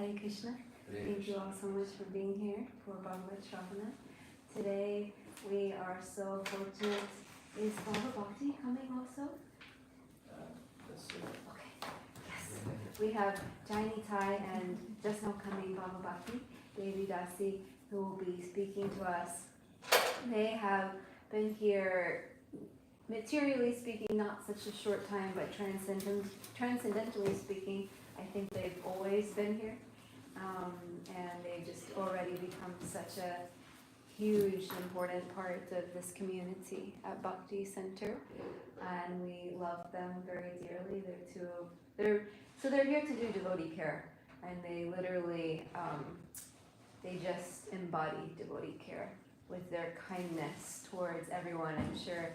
Hare Krishna. Thank you all so much for being here for Bhagavata Sravana. Today we are so fortunate. Is Bhakti coming also? Okay. Yes. We have Nitai and just now coming Bhakti, Devi Dasi, who will be speaking to us. They have been here, materially speaking, not such a short time, but transcendentally speaking, I think they've always been here. And they've just already become such a huge, important part of this community at Bhakti Center, and we love them very dearly. They're here to do devotee care, and they literally, they just embody devotee care with their kindness towards everyone. I'm sure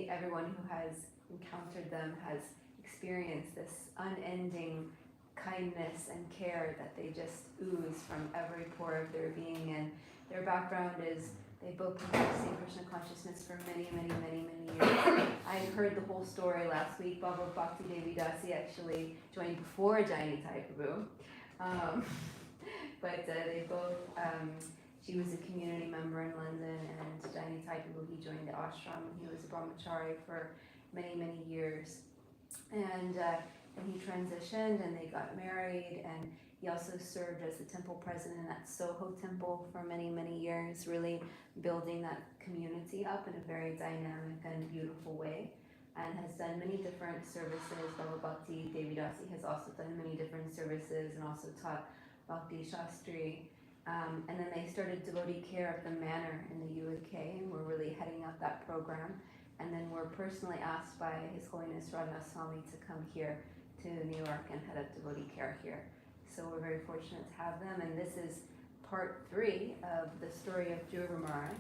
everyone who has encountered them has experienced this unending kindness and care that they just ooze from every pore of their being. And their background is they've both been practicing Krishna consciousness for many years. I heard the whole story last week. Bhakti Devi Dasi actually joined before Nitai Prabhu. But they both, she was a community member in London, and Nitai Prabhu, he joined the ashram when he was a brahmachari for many years. And he transitioned and they got married, and he also served as the temple president at Soho Temple for many years, really building that community up in a very dynamic and beautiful way, and has done many different services. Bhakti Devi Dasi has also done many different services and also taught Bhakti Shastri. And then they started devotee care at the Manor in the UK, and we're really heading up that program. And then we're personally asked by His Holiness Sravana Swami to come here to New York and head up devotee care here. So we're very fortunate to have them, and this is part 3 of the story of Dhruva Maharaj.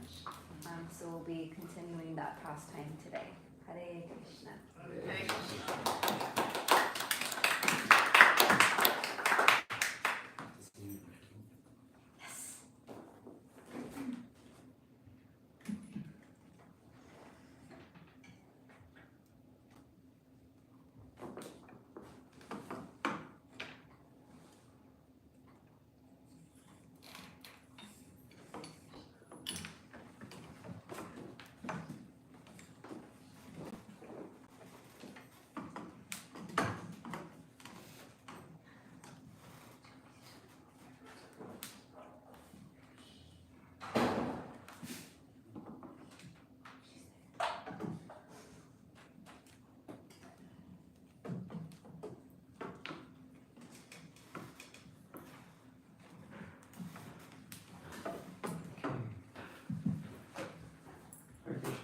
So we'll be continuing that pastime today. Hare Krishna. Hare Krishna.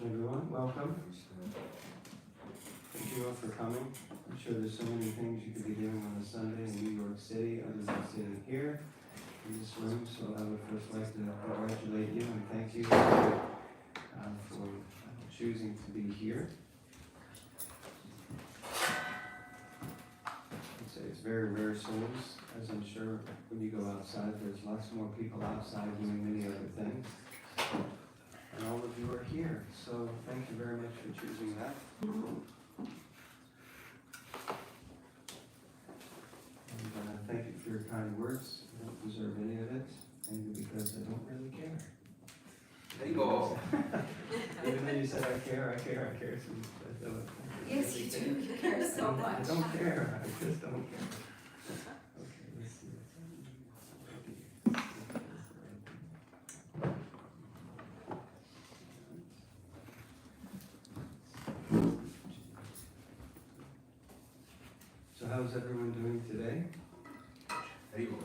Everyone, welcome. Thank you all for coming. I'm sure there's so many things you could be doing on a Sunday in New York City other than sitting here in this room. So I would first like to congratulate you and thank you for choosing to be here. I'd say it's very rare souls, as I'm sure when you go outside, there's lots more people outside doing many other things. And all of you are here, so thank you very much for choosing that. And thank you for your kind words. I don't deserve any of it, maybe because I don't really care. There you go. Even though you said I care. So Yes, you do. You care so much. I don't care. I just don't care. Okay, let's see. So how's everyone doing today? There you go.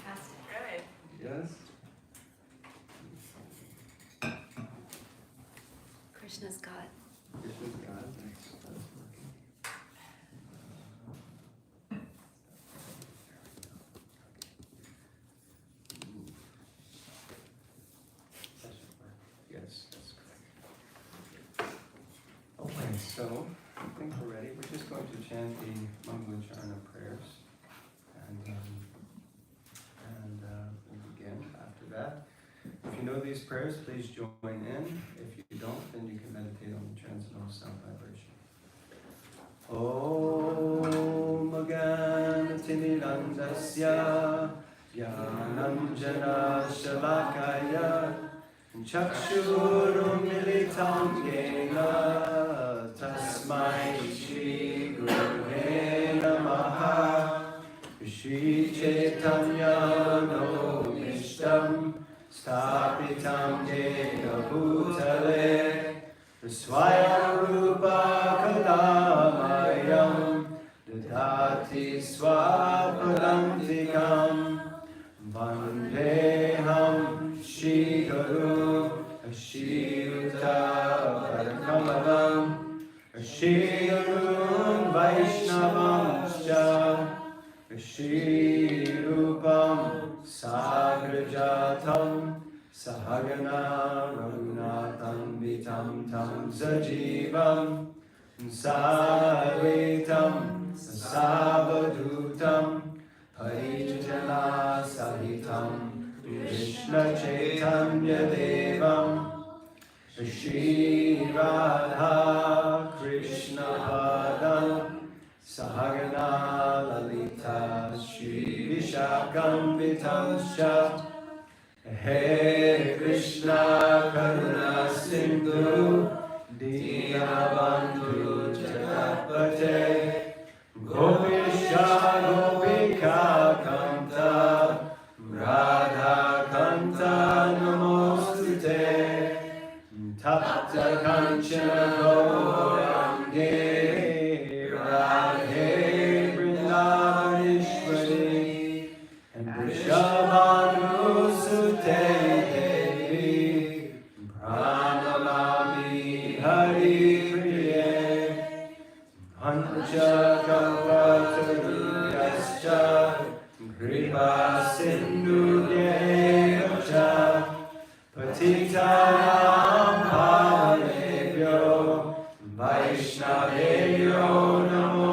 Fantastic. Good. Yes? Krishna's God. Krishna's God. Thanks. That's working. Yes, that's correct. Okay, so I think we're ready. We're just going to chant the Mangalarana prayers, and we'll begin after that. If you know these prayers, please join in. If you don't, then you can meditate on the transcendental sound vibration. Om Gana Timidandasya Jnananjana Shalakaya Chakshurumilitam Yena Tasmai Shri Gurave Namaha Shri Chaitanya Nomishtam Stapitam Yena Bhutale Swayam Rupa Kalamayam Dadati Swapadantikam Vandeham Shri Guru Shri Yuta Parakamalam Shri Gurun Vaishnavam Shri Rupam Sagrajatam Sahagana Raghunatham Vitam Tam Sajivam Sadvaitam Savadutam Harijana Sahitam Krishna Chaitanya Devam Shri Radha Krishna Padam Sahagana Lalita Shri Vishakam Vitamscha Hey Krishna Karuna Sindhu Dinabandhu Jagapate Gopisha Gopika Kanta Radha Kanta Namostute Tapta Kanchana Gaurange Radhe Vrindavaneshwari and Vrishabhanusute Devi Pranamami Hari Priye Panchakalpataruyascha Kripa Sindhuyeva Patitanam Pavanebhyo Vaishnavebhyo Namo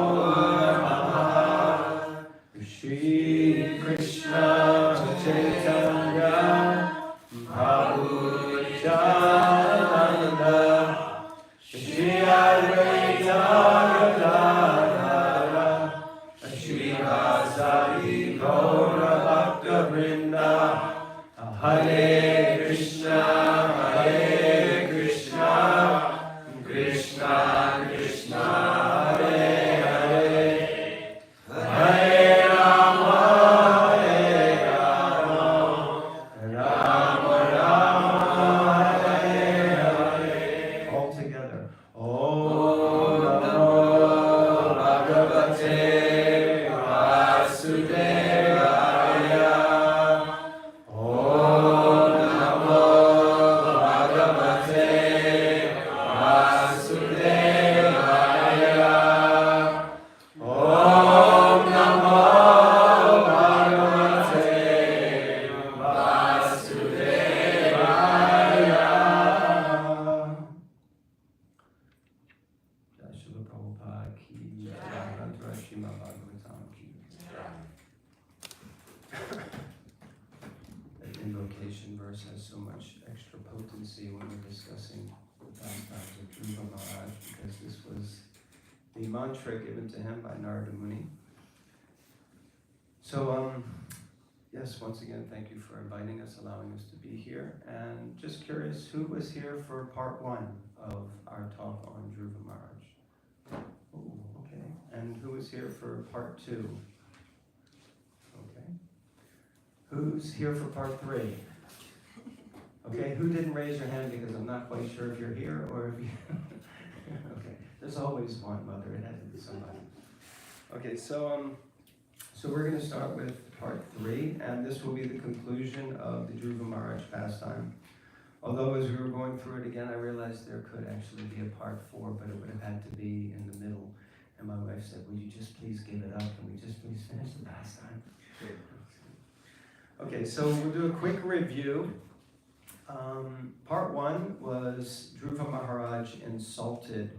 Namaha Shri Krishna Chaitanya Prabhu Nityananda Shri Advaita Gadadhara Shri Vasari Gaura Bhakta Vrinda Hare Krishna Krishna Krishna Hare Hare Hare Rama Rama Hare Hare. All together. Om Namo Bhagavate Vasudevaya. Om Namo Bhagavate Vasudevaya. Om Namo Bhagavate Vasudevaya. Jai Srila Prabhupada ki jai. Mantra Srimad Bhagavatam ki jai. That invocation verse has so much extra potency when we're discussing the pastimes of Dhruva Maharaj, because this was the mantra given to him by Narada Muni. So, yes, once again, thank you for inviting us, allowing us to be here. And just curious, who was here for part 1 of our talk on Dhruva Maharaj? Oh, okay. And who was here for part 2? Okay. Who's here for part 3? Okay, who didn't raise your hand because I'm not quite sure if you're here or if you... Okay, there's always one, Mother. It has to be somebody. Okay, so we're going to start with part 3, and this will be the conclusion of the Dhruva Maharaj pastime. Although as we were going through it again, I realized there could actually be a part 4, but it would have had to be in the middle. And my wife said, "Would you just please give it up? Can we just please finish the pastime?" Okay, so we'll do a quick review. Part 1 was Dhruva Maharaj insulted.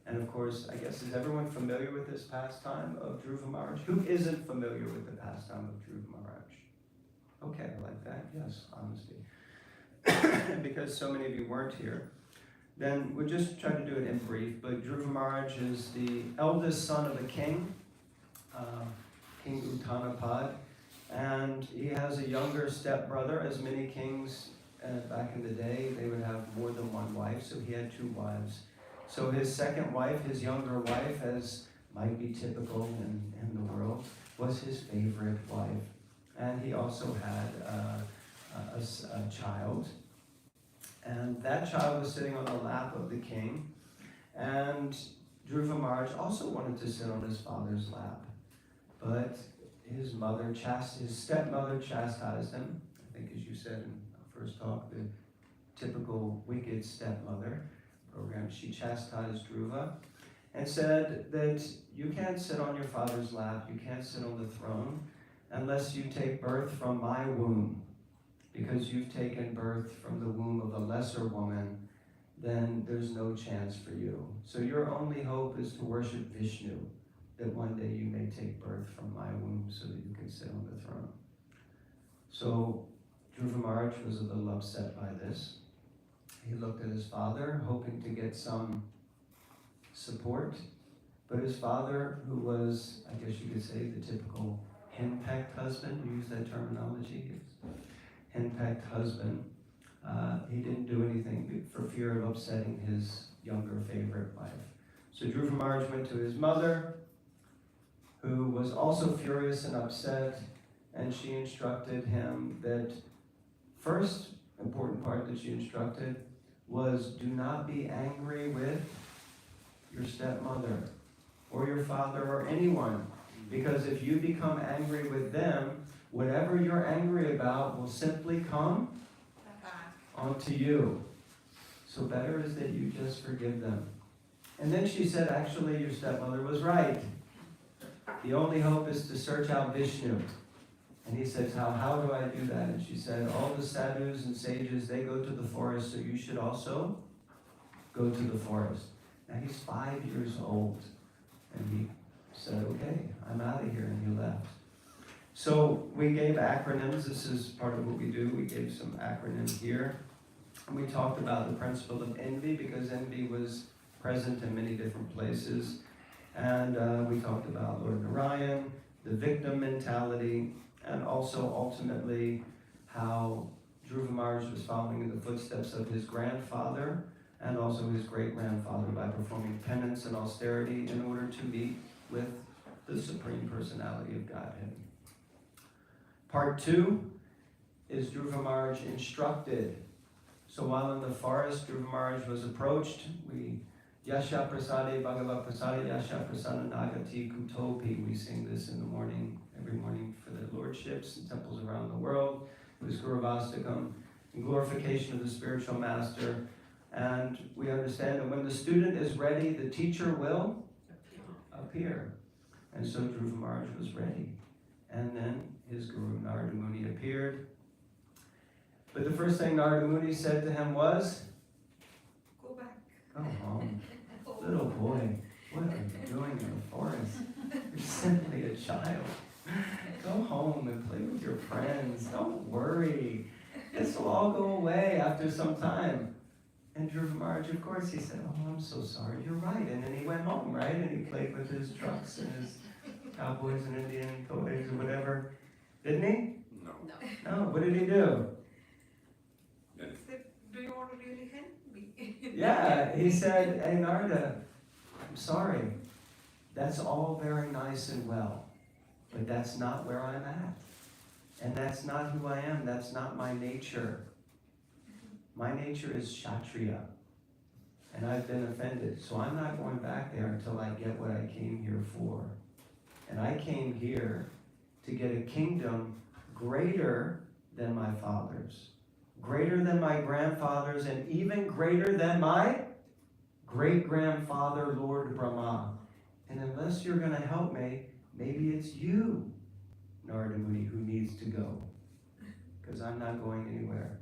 And of course, I guess, is everyone familiar with this pastime of Dhruva Maharaj? Who isn't familiar with the pastime of Dhruva Maharaj? Okay, I like that. Yes, honesty. Because so many of you weren't here, then we'll just try to do it in brief. But Dhruva Maharaj is the eldest son of a king, King Uttanapad. And he has a younger stepbrother, as many kings back in the day, they would have more than one wife, so he had 2 wives. So his second wife, his younger wife, as might be typical in the world, was his favorite wife. And he also had a child. And that child was sitting on the lap of the king. And Dhruva Maharaj also wanted to sit on his father's lap. But his stepmother chastised him. I think, as you said in our first talk, the typical wicked stepmother program. She chastised Dhruva and said that you can't sit on your father's lap, you can't sit on the throne unless you take birth from my womb. Because you've taken birth from the womb of a lesser woman, then there's no chance for you. So your only hope is to worship Vishnu, that one day you may take birth from my womb so that you can sit on the throne. So Dhruva Maharaj was a little upset by this. He looked at his father, hoping to get some support. But his father, who was, I guess you could say, the typical henpecked husband, you use that terminology, henpecked husband, he didn't do anything for fear of upsetting his younger favorite wife. So Dhruva Maharaj went to his mother, who was also furious and upset, and she instructed him that first important part that she instructed was do not be angry with your stepmother or your father or anyone, because if you become angry with them, whatever you're angry about will simply come onto you. So better is that you just forgive them. And then she said, actually, your stepmother was right. The only hope is to search out Vishnu. And he says, how do I do that? And she said, all the sadhus and sages, they go to the forest, so you should also go to the forest. Now he's 5 years old. And he said, okay, I'm out of here. And he left. So we gave acronyms. This is part of what we do. We gave some acronyms here. And we talked about the principle of envy, because envy was present in many different places. And we talked about Lord Narayan, the victim mentality, and also ultimately how Dhruva Maharaj was following in the footsteps of his grandfather and also his great-grandfather by performing penance and austerity in order to meet with the Supreme Personality of Godhead. Part 2 is Dhruva Maharaj instructed. So while in the forest, Dhruva Maharaj was approached. Yasha Prasade Bhagavata Prasade Yasha Prasana Nagati Kutopi. We sing this in the morning, every morning for the lordships and temples around the world. It was Guruvastakam, in glorification of the spiritual master. And we understand that when the student is ready, the teacher will appear. And so Dhruva Maharaj was ready. And then his guru Narada Muni appeared. But the first thing Narada Muni said to him was, Go back. go home. Little boy, what are you doing in the forest? You're simply a child. Go home and play with your friends. Don't worry. This will all go away after some time. And Dhruva Maharaj, of course, he said, oh, I'm so sorry, you're right. And then he went home, right? And he played with his trucks and his cowboys and Indian toys or whatever. Didn't he? No. No, what did he do? Said, do you want to really help me? Yeah, he said, hey Narada, I'm sorry. That's all very nice and well, but that's not where I'm at. And that's not who I am. That's not my nature. My nature is Kshatriya. And I've been offended. So I'm not going back there until I get what I came here for. And I came here to get a kingdom greater than my father's, greater than my grandfather's, and even greater than my great-grandfather, Lord Brahma. And unless you're going to help me, maybe it's you, Narada Muni, who needs to go, because I'm not going anywhere.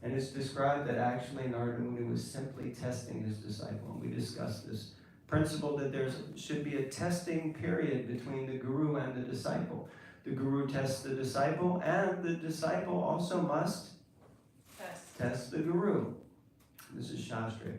And it's described that actually Narada Muni was simply testing his disciple. And we discussed this principle that there should be a testing period between the guru and the disciple. The guru tests the disciple, and the disciple also must test the guru. This is Shastric.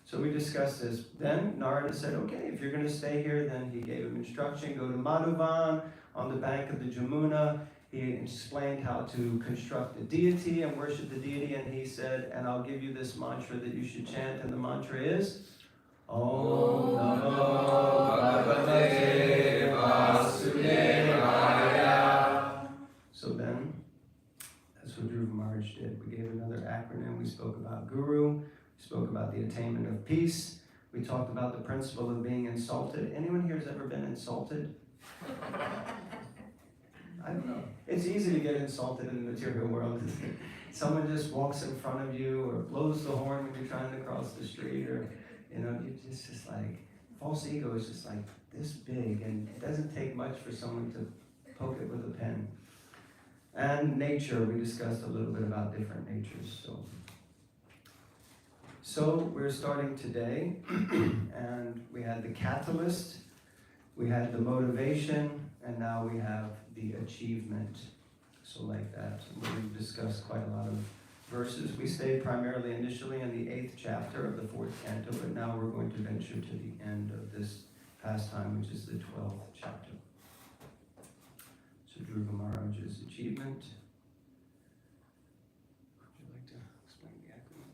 So we discussed this. Then Narada said, okay, if you're going to stay here, then he gave him instruction, go to Madhuvan on the bank of the Jamuna, he explained how to construct a deity and worship the deity, and he said, and I'll give you this mantra that you should chant, and the mantra is Om Namo Bhagavate Vasudevaya. So then, that's what Dhruva Maharaj did. We gave another acronym. We spoke about Guru. We spoke about the attainment of peace. We talked about the principle of being insulted. Anyone here has ever been insulted? I don't know. It's easy to get insulted in the material world. Someone just walks in front of you or blows the horn when you're trying to cross the street, or it's just like, false ego is just like this big, and it doesn't take much for someone to poke it with a pen. And nature, we discussed a little bit about different natures. So we're starting today, and we had the catalyst, we had the motivation, and now we have the achievement. So like that, we've discussed quite a lot of verses. We stayed primarily initially in the 8th chapter of the 4th canto, but now we're going to venture to the end of this pastime, which is the 12th chapter. So Dhruva Maharaj's achievement. Would you like to explain the acronym?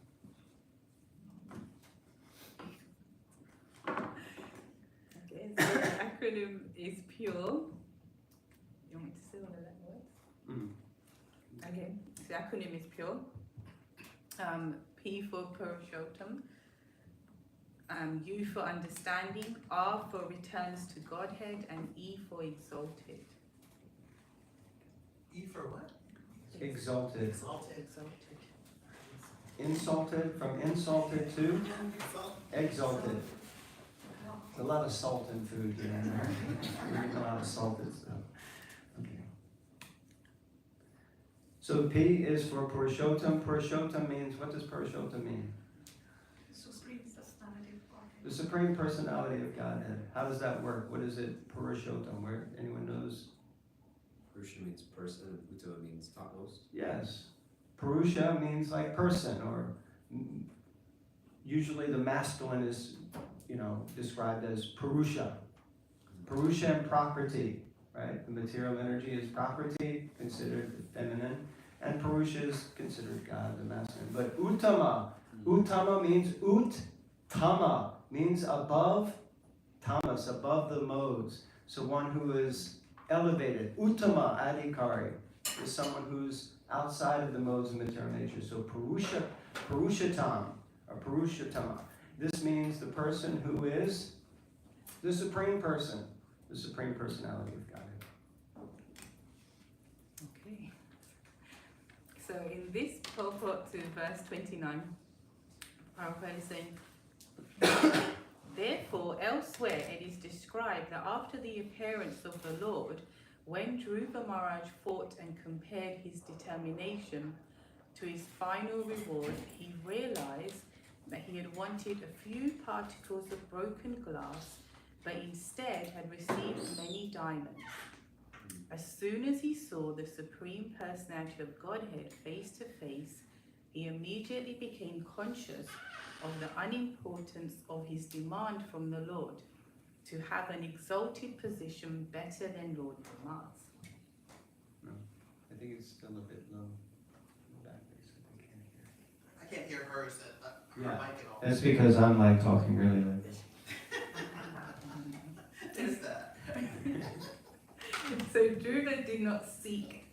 Okay, so the acronym is PURE. You want me to say all of that words? Okay, so the acronym is PURE. P for Purushottam, U for understanding, R for returns to Godhead, and E for exalted. E for what? Exalted. Exalted. Insulted, from insulted to exalted. There's a lot of salt in food here and there. We're getting a lot of salted stuff. Okay. So P is for Purushottam. Purushottam means, what does Purushottam mean? The Supreme Personality of Godhead. How does that work? What is it, Purushottam? Where anyone knows? Purusha means person, Uttama means topmost. Yes. Purusha means like person, or usually the masculine is, described as Purusha. Purusha and property, right? The material energy is property, considered feminine, and Purusha is considered God, the masculine. But Uttama, Uttama means Ut-tama, means above tamas, above the modes. So one who is elevated. Uttama adhikari is someone who's outside of the modes of material nature. So Purushatam, or Purushatama. This means the person who is the supreme person, the supreme personality of Godhead. Okay. So in this purport to verse 29, Prabhupada is saying, therefore, elsewhere it is described that after the appearance of the Lord, when Dhruva Maharaj fought and compared his determination to his final reward, he realized that he had wanted a few particles of broken glass, but instead had received many diamonds. As soon as he saw the Supreme Personality of Godhead face to face, he immediately became conscious of the unimportance of his demand from the Lord to have an exalted position better than Lord Brahma's. No, I think it's still a bit low in the back there, so I can't hear. I can't hear hers, her Yeah. mic at all. That's because I'm like talking really like this. What is that? So Dhruva did not seek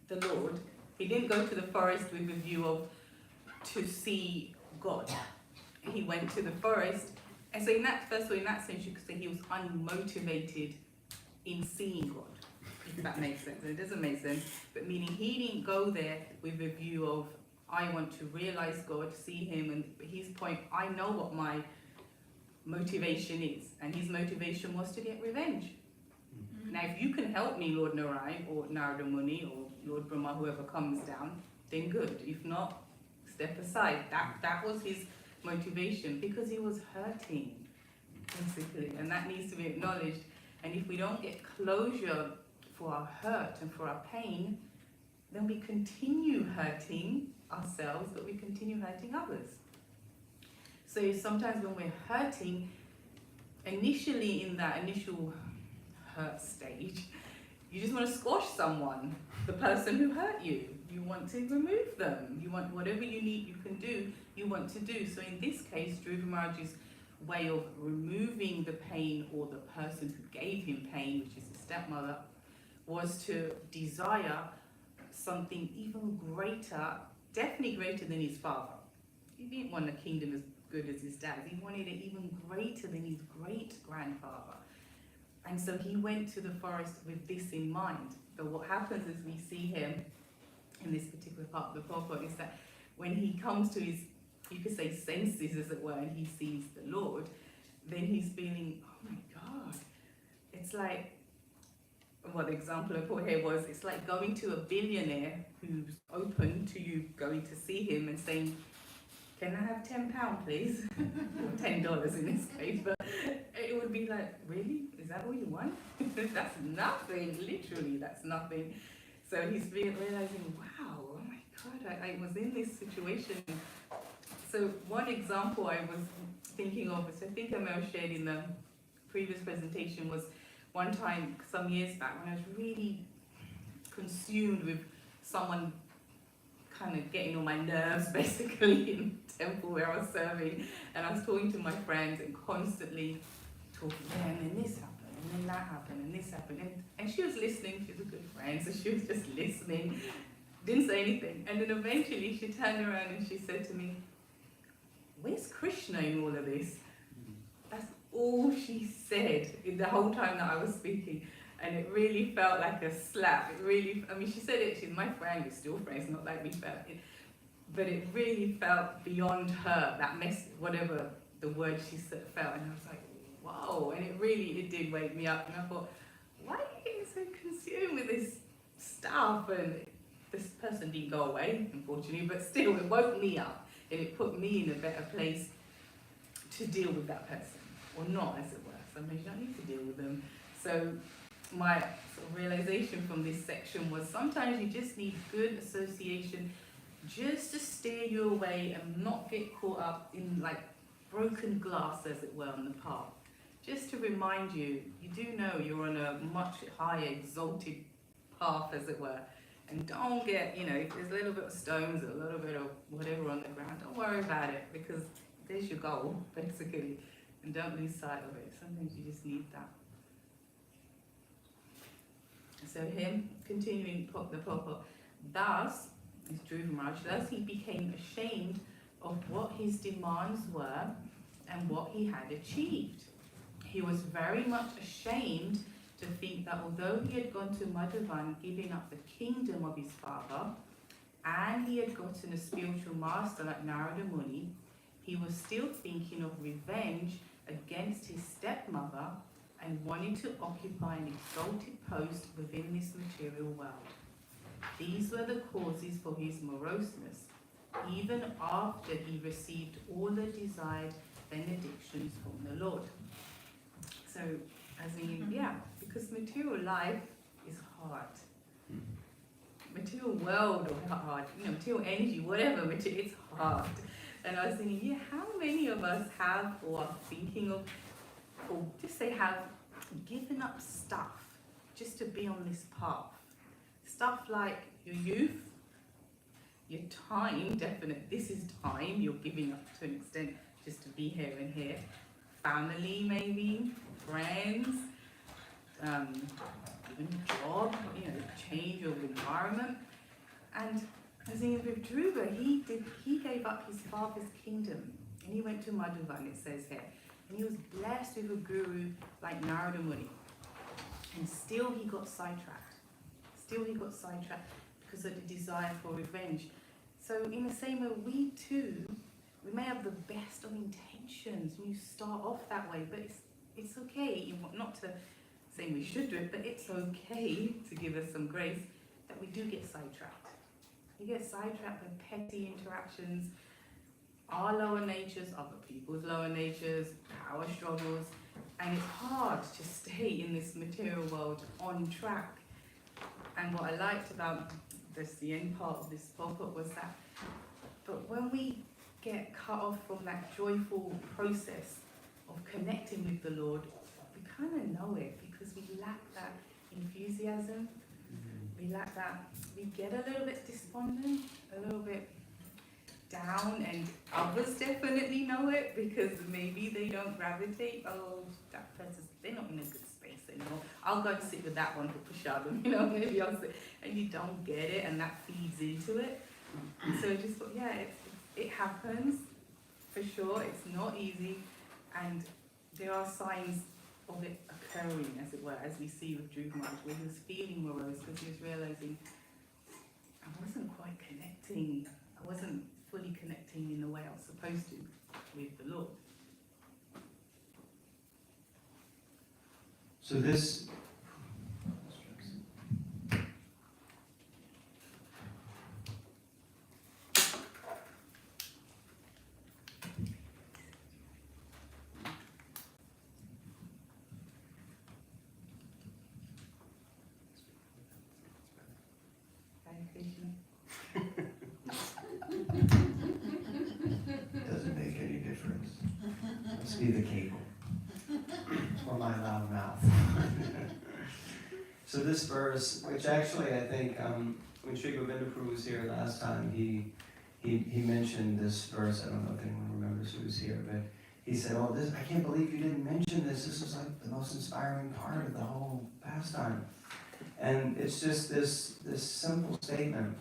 the Lord. He didn't go to the forest with a view of to see God. He went to the forest, and so in that sense you could say he was unmotivated in seeing God, if that makes sense. It doesn't make sense, but meaning he didn't go there with a view of I want to realize God, see him, and his point, I know what my motivation is, and his motivation was to get revenge. Now, if you can help me, Lord Narayan, or Narada Muni, or Lord Brahma, whoever comes down, then good. If not, step aside. That was his motivation, because he was hurting, basically, and that needs to be acknowledged. And if we don't get closure for our hurt and for our pain, then we continue hurting ourselves, but we continue hurting others. So sometimes when we're hurting, initially in that initial hurt stage, You just want to squash someone, the person who hurt you. You want to remove them. You want whatever you need, you can do, you want to do. So in this case, Dhruva Maharaj's way of removing the pain, or the person who gave him pain, which is his stepmother, was to desire something even greater, definitely greater than his father. He didn't want a kingdom as good as his dad. He wanted it even greater than his great-grandfather. And so he went to the forest with this in mind. But what happens is we see him in this particular part of the purport is that when he comes to his, you could say, senses, as it were, and he sees the Lord, then he's feeling, oh my God. It's like, well, the example I put here was, it's like going to a billionaire who's open to you going to see him and saying, can I have £10, please? Or $10 in this case, but it would be like, really? Is that all you want? That's nothing, literally, that's nothing. So he's realizing, wow, oh my God, I was in this situation. So one example I was thinking of, which I think I may have shared in the previous presentation, was one time, some years back, when I was really consumed with someone kind of getting on my nerves, basically, in the temple where I was serving. And I was talking to my friends and constantly talking, yeah, and then this happened, and then that happened, and this happened. And she was listening, she was a good friend, so she was just listening, didn't say anything. And then eventually she turned around and she said to me, where's Krishna in all of this? That's all she said in the whole time that I was speaking. And it really felt like a slap. It really, I mean, she said it, she's my friend, we're still friends, not like we felt it. But it really felt beyond her, that mess, whatever the word she said felt. And I was like, whoa. And it did wake me up. And I thought, why are you getting so consumed with this stuff? And this person didn't go away, unfortunately, but still, it woke me up. And it put me in a better place to deal with that person. Or not, as it were. Sometimes you don't need to deal with them. So my sort of realization from this section was, sometimes you just need good association just to steer you away and not get caught up in like broken glass, as it were, on the path. Just to remind you, you do know you're on a much higher, exalted path, as it were. And don't get, you know, if there's a little bit of stones, a little bit of whatever on the ground, don't worry about it, because there's your goal, basically. And don't lose sight of it. Sometimes you just need that. So him, continuing the purport, thus, is Dhruva Maharaj, thus he became ashamed of what his demands were and what he had achieved. He was very much ashamed to think that although he had gone to Madhuvan, giving up the kingdom of his father, and he had gotten a spiritual master like Narada Muni, he was still thinking of revenge against his stepmother and wanting to occupy an exalted post within this material world. These were the causes for his moroseness, even after he received all the desired benedictions from the Lord. So, as in, yeah, because material life is hard. Material world is hard, you know, material energy, whatever, it's hard. And I was thinking, yeah, how many of us have, or are thinking of, or just say have given up stuff just to be on this path? Stuff like your youth, your time, definite, this is time you're giving up to an extent just to be here and here. Family maybe, friends, even job, you know, change of environment. And as in with Dhruva, he gave up his father's kingdom and he went to Madhuvan, it says here. And he was blessed with a guru like Narada Muni. And still he got sidetracked. Because of the desire for revenge. So in the same way, we too, we may have the best of intentions when you start off that way, but it's okay, not to say we should do it, but it's okay to give us some grace that we do get sidetracked. We get sidetracked with petty interactions, our lower natures, other people's lower natures, power struggles, and it's hard to stay in this material world on track. And what I liked about this, the end part of this pulpit, was that, but when we get cut off from that joyful process of connecting with the Lord, we kind of know it because we lack that enthusiasm. We lack that. We get a little bit despondent, a little bit down, and others definitely know it because maybe they don't gravitate. Oh, that person's, they're not in a good space anymore. I'll go and sit with that one for Prashadam, maybe I'll sit. And you don't get it, and that feeds into it. So just, it happens for sure. It's not easy, and there are signs of it occurring, as it were, as we see with Dhruva Maharaj, where he was feeling morose because he was realizing I wasn't quite connecting. I wasn't fully connecting in the way I was supposed to with the Lord. So this doesn't make any difference. Must be the cable or my loud mouth. So this verse, which actually I think when Sri Govinda Prabhu was here last time, he mentioned this verse. I don't know if anyone remembers who was here, but he said, "Oh, this! I can't believe you didn't mention this. This is like the most inspiring part of the whole pastime." And it's just this simple statement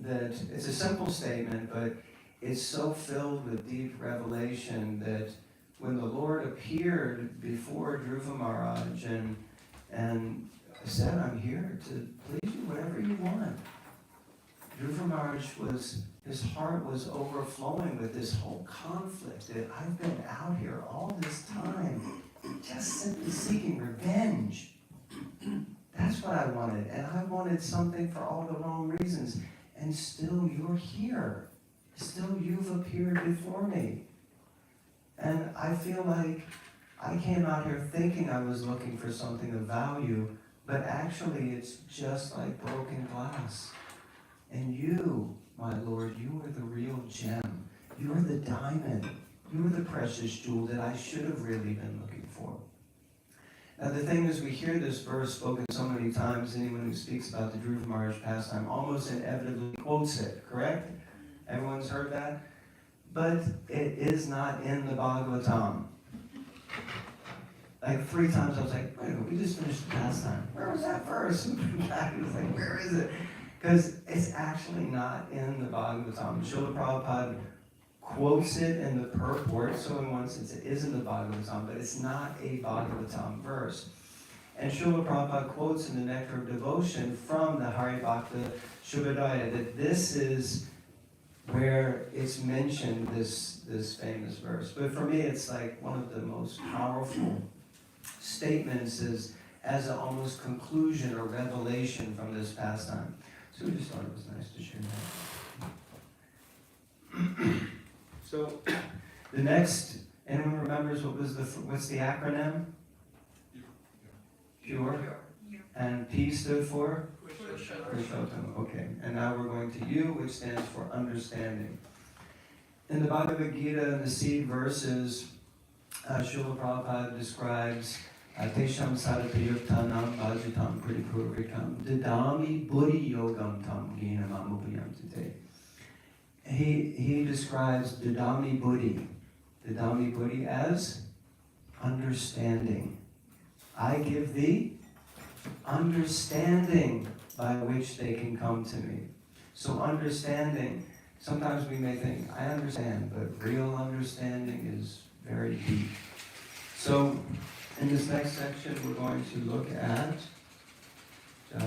that it's a simple statement, but it's so filled with deep revelation that when the Lord appeared before Dhruva Maharaj and said, "I'm here to please you, whatever you want," Dhruva Maharaj his heart was overflowing with this whole conflict that I've been out here all this time just simply seeking revenge. That's what I wanted, and I wanted something for all the wrong reasons. And still you're here. Still you've appeared before me. And I feel like I came out here thinking I was looking for something of value, but actually it's just like broken glass. And you, my Lord, you are the real gem. You are the diamond. You are the precious jewel that I should have really been looking for. Now the thing is, we hear this verse spoken so many times, anyone who speaks about the Dhruva Maharaj pastime almost inevitably quotes it, correct? Everyone's heard that? But it is not in the Bhagavatam. Like 3 times I was like, wait a minute, we just finished the pastime. Where was that verse? I was like, where is it? Because it's actually not in the Bhagavatam. Srila Prabhupada quotes it in the purport, so in one sense it is in the Bhagavatam, but it's not a Bhagavatam verse. And Srila Prabhupada quotes in the Nectar of Devotion from the Hari Bhakta Shubhodaya that this is where it's mentioned, this famous verse. But for me, it's like one of the most powerful statements as an almost conclusion or revelation from this pastime. So we just thought it was nice to share that. So the next, anyone remembers what's the acronym? Pure. And P stood for? Purushottam. Okay. And now we're going to U, which stands for understanding. In the Bhagavad Gita, in the seed verses, Srila Prabhupada describes Tesham Saratayuktanam Bhajitam Pradipurvikam Didami Buddhi Yogam Tam Ginamam Upayam Tate. He describes Didami Buddhi as understanding. I give thee understanding by which they can come to me. So understanding, sometimes we may think, I understand, but real understanding is very deep. So in this next section, we're going to look at we're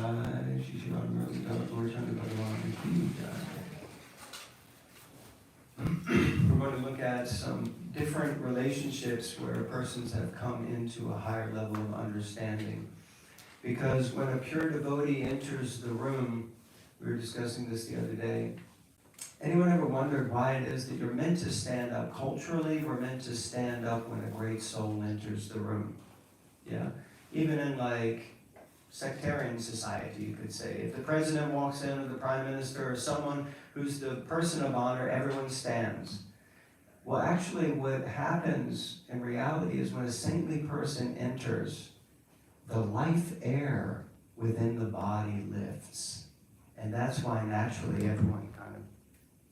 going to look at some different relationships where persons have come into a higher level of understanding. Because when a pure devotee enters the room, we were discussing this the other day, anyone ever wondered why it is that you're meant to stand up? Culturally, we're meant to stand up when a great soul enters the room. Yeah? Even in like sectarian society, you could say. If the president walks in, or the prime minister, or someone who's the person of honor, everyone stands. Well, actually what happens in reality is when a saintly person enters, the life air within the body lifts. And that's why naturally everyone kind of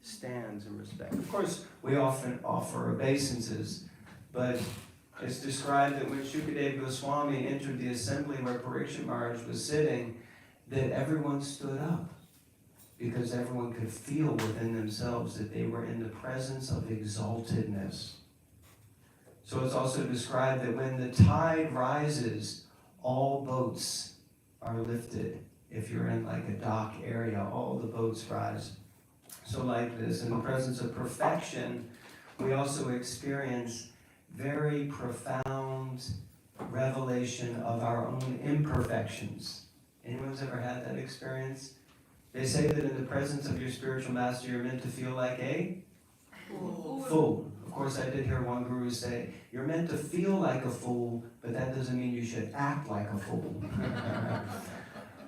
stands in respect. Of course, we often offer obeisances, but it's described that when Shukadeva Goswami entered the assembly where Parikshit Maharaj was sitting, that everyone stood up because everyone could feel within themselves that they were in the presence of exaltedness. So it's also described that when the tide rises, all boats are lifted. If you're in like a dock area, all the boats rise. So like this, in the presence of perfection, we also experience very profound revelation of our own imperfections. Anyone's ever had that experience? They say that in the presence of your spiritual master, you're meant to feel like a fool. Of course, I did hear one guru say, you're meant to feel like a fool, but that doesn't mean you should act like a fool.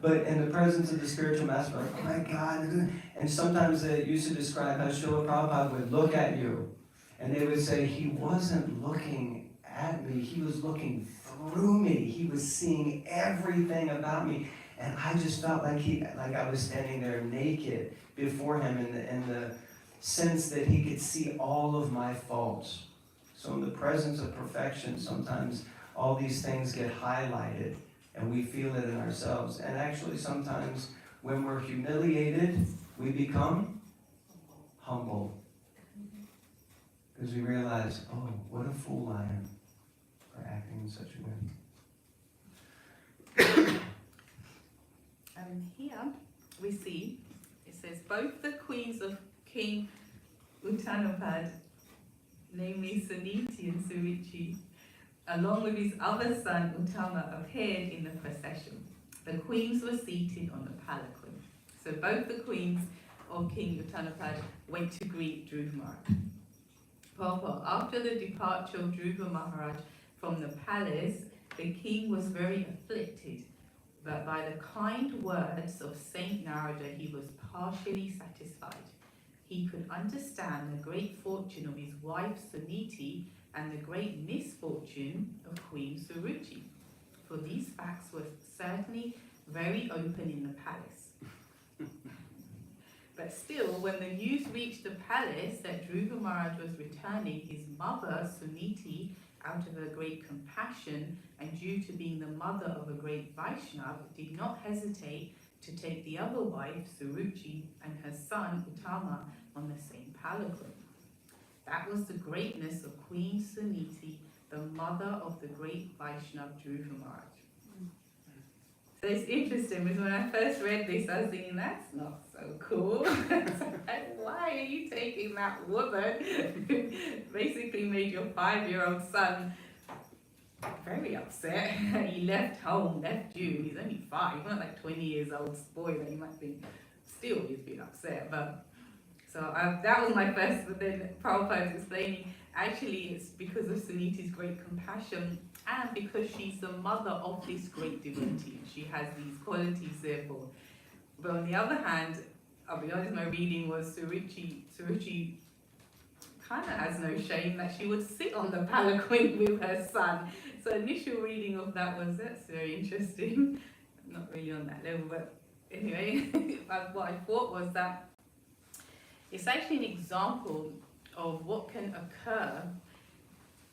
But in the presence of the spiritual master, like, oh my God. And sometimes they used to describe how Srila Prabhupada would look at you, and they would say, he wasn't looking at me, he was looking through me. He was seeing everything about me. And I just felt like I was standing there naked before him in the sense that he could see all of my faults. So in the presence of perfection, sometimes all these things get highlighted and we feel it in ourselves. And actually sometimes when we're humiliated, we become humble. Because we realize, oh, what a fool I am for acting in such a way. And here we see, it says, both the queens of King Uttanapad, namely Suniti and Suruchi, along with his other son Uttama, appeared in the procession. The queens were seated on the palanquin. So both the queens of King Uttanapad went to greet Dhruva Maharaj. Purport: after the departure of Dhruva Maharaj from the palace, the king was very afflicted, but by the kind words of Saint Narada he was partially satisfied. He could understand the great fortune of his wife Suniti and the great misfortune of Queen Suruchi, for these facts were certainly very open in the palace. But still, when the news reached the palace that Dhruva Maharaj was returning, his mother Suniti, out of her great compassion and due to being the mother of a great Vaishnava, did not hesitate to take the other wife, Suruchi, and her son, Uttama, on the same palanquin. That was the greatness of Queen Suniti, the mother of the great Vaishnava Dhruva Maharaj. So it's interesting because when I first read this, I was thinking, that's not so cool. Like, why are you taking that woman who basically made your 5-year-old son very upset? He left home, left you. He's only 5, he's not like 20 years old boy that you might think still he's been upset. But so that was my first, but then Prabhupada was explaining, actually it's because of Suniti's great compassion and because she's the mother of this great devotee. She has these qualities therefore. But on the other hand, I'll be honest, my reading was Suruchi kind of has no shame that she would sit on the palanquin with her son. So initial reading of that was, that's very interesting. Not really on that level, but anyway, what I thought was that it's actually an example of what can occur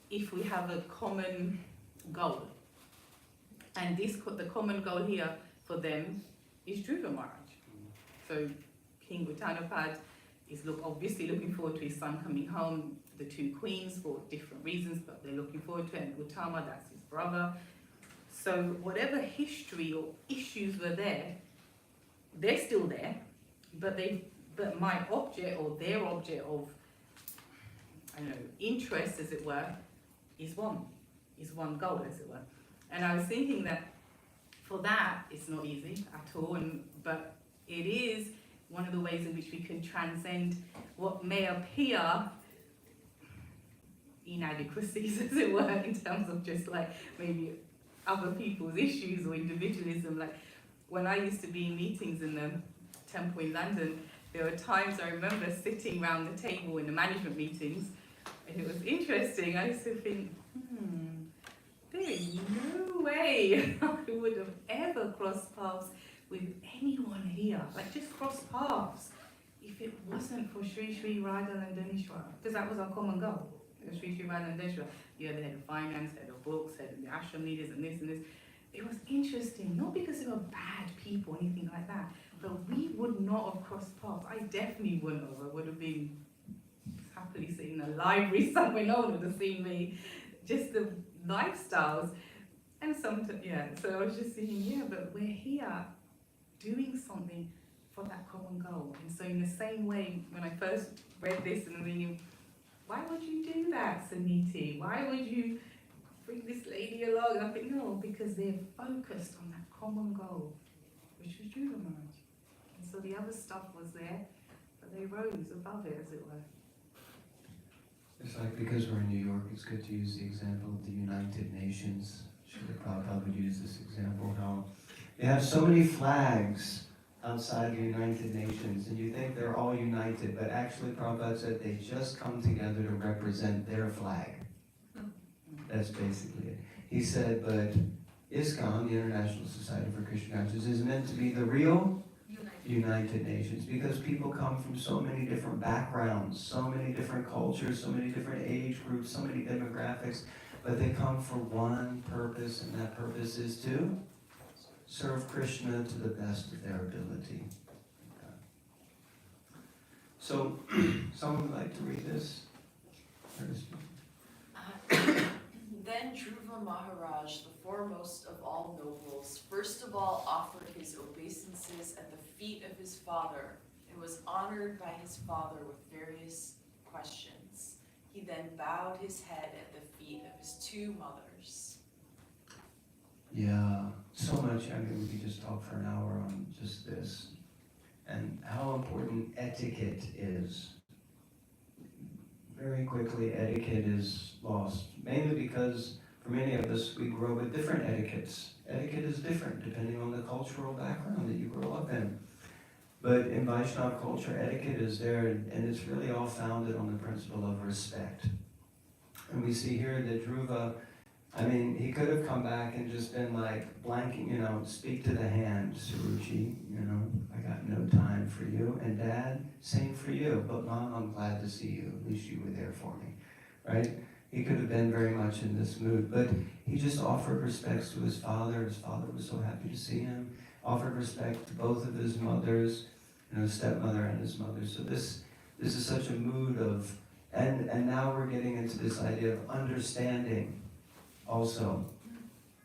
if we have a common goal. And the common goal here for them is Dhruva Maharaj. So King Uttanapad is obviously looking forward to his son coming home, the 2 queens for different reasons, but they're looking forward to it, and Uttama, that's his brother. So whatever history or issues were there, they're still there, but my object or their object of, I don't know, interest as it were, is one goal as it were. And I was thinking that for that it's not easy at all, but it is one of the ways in which we can transcend what may appear inadequacies, as it were, in terms of just like maybe other people's issues or individualism. Like when I used to be in meetings in the temple in London, there were times I remember sitting around the table in the management meetings, and it was interesting. I used to think, there is no way I would have ever crossed paths with anyone here, like just cross paths, if it wasn't for Sri Sri Radha Nandanishwara, because that was our common goal. Sri Sri Radha Nandanishwara, you had the head of finance, head of books, head of the ashram leaders, and this and this. It was interesting, not because they were bad people or anything like that, but we would not have crossed paths. I definitely wouldn't have. I would have been happily sitting in a library somewhere. No one would have seen me. Just the lifestyles. And sometimes, yeah, so I was just thinking, yeah, but we're here doing something for that common goal. And so in the same way, when I first read this and thinking, why would you do that, Suniti? Why would you bring this lady along? And I think, no, because they're focused on that common goal, which was Dhruva Maharaj. And so the other stuff was there, but they rose above it, as it were. It's like, because we're in New York, it's good to use the example of the United Nations. Srila Prabhupada would use this example, how they have so many flags outside the United Nations, and you think they're all united, but actually Prabhupada said they just come together to represent their flag. That's basically it. He said, but ISKCON, the International Society for Krishna Consciousness, is meant to be the real United Nations, because people come from so many different backgrounds, so many different cultures, so many different age groups, so many demographics, but they come for one purpose, and that purpose is to serve Krishna to the best of their ability. So, someone would like to read this? Then Dhruva Maharaj, the foremost of all nobles, first of all offered his obeisances at the feet of his father, and was honored by his father with various questions. He then bowed his head at the feet of his two mothers. Yeah, so much. I mean, we could just talk for an hour on just this, and how important etiquette is. Very quickly, etiquette is lost, mainly because for many of us, we grow with different etiquettes. Etiquette is different depending on the cultural background that you grow up in. But in Vaishnava culture, etiquette is there, and it's really all founded on the principle of respect. And we see here that Dhruva, I mean, he could have come back and just been like blanking, speak to the hand, Suruchi, I got no time for you. And Dad, same for you. But Mom, I'm glad to see you. At least you were there for me, right? He could have been very much in this mood. But he just offered respects to his father. His father was so happy to see him. Offered respect to both of his mothers, stepmother and his mother. So this is such a mood of, and now we're getting into this idea of understanding. Also,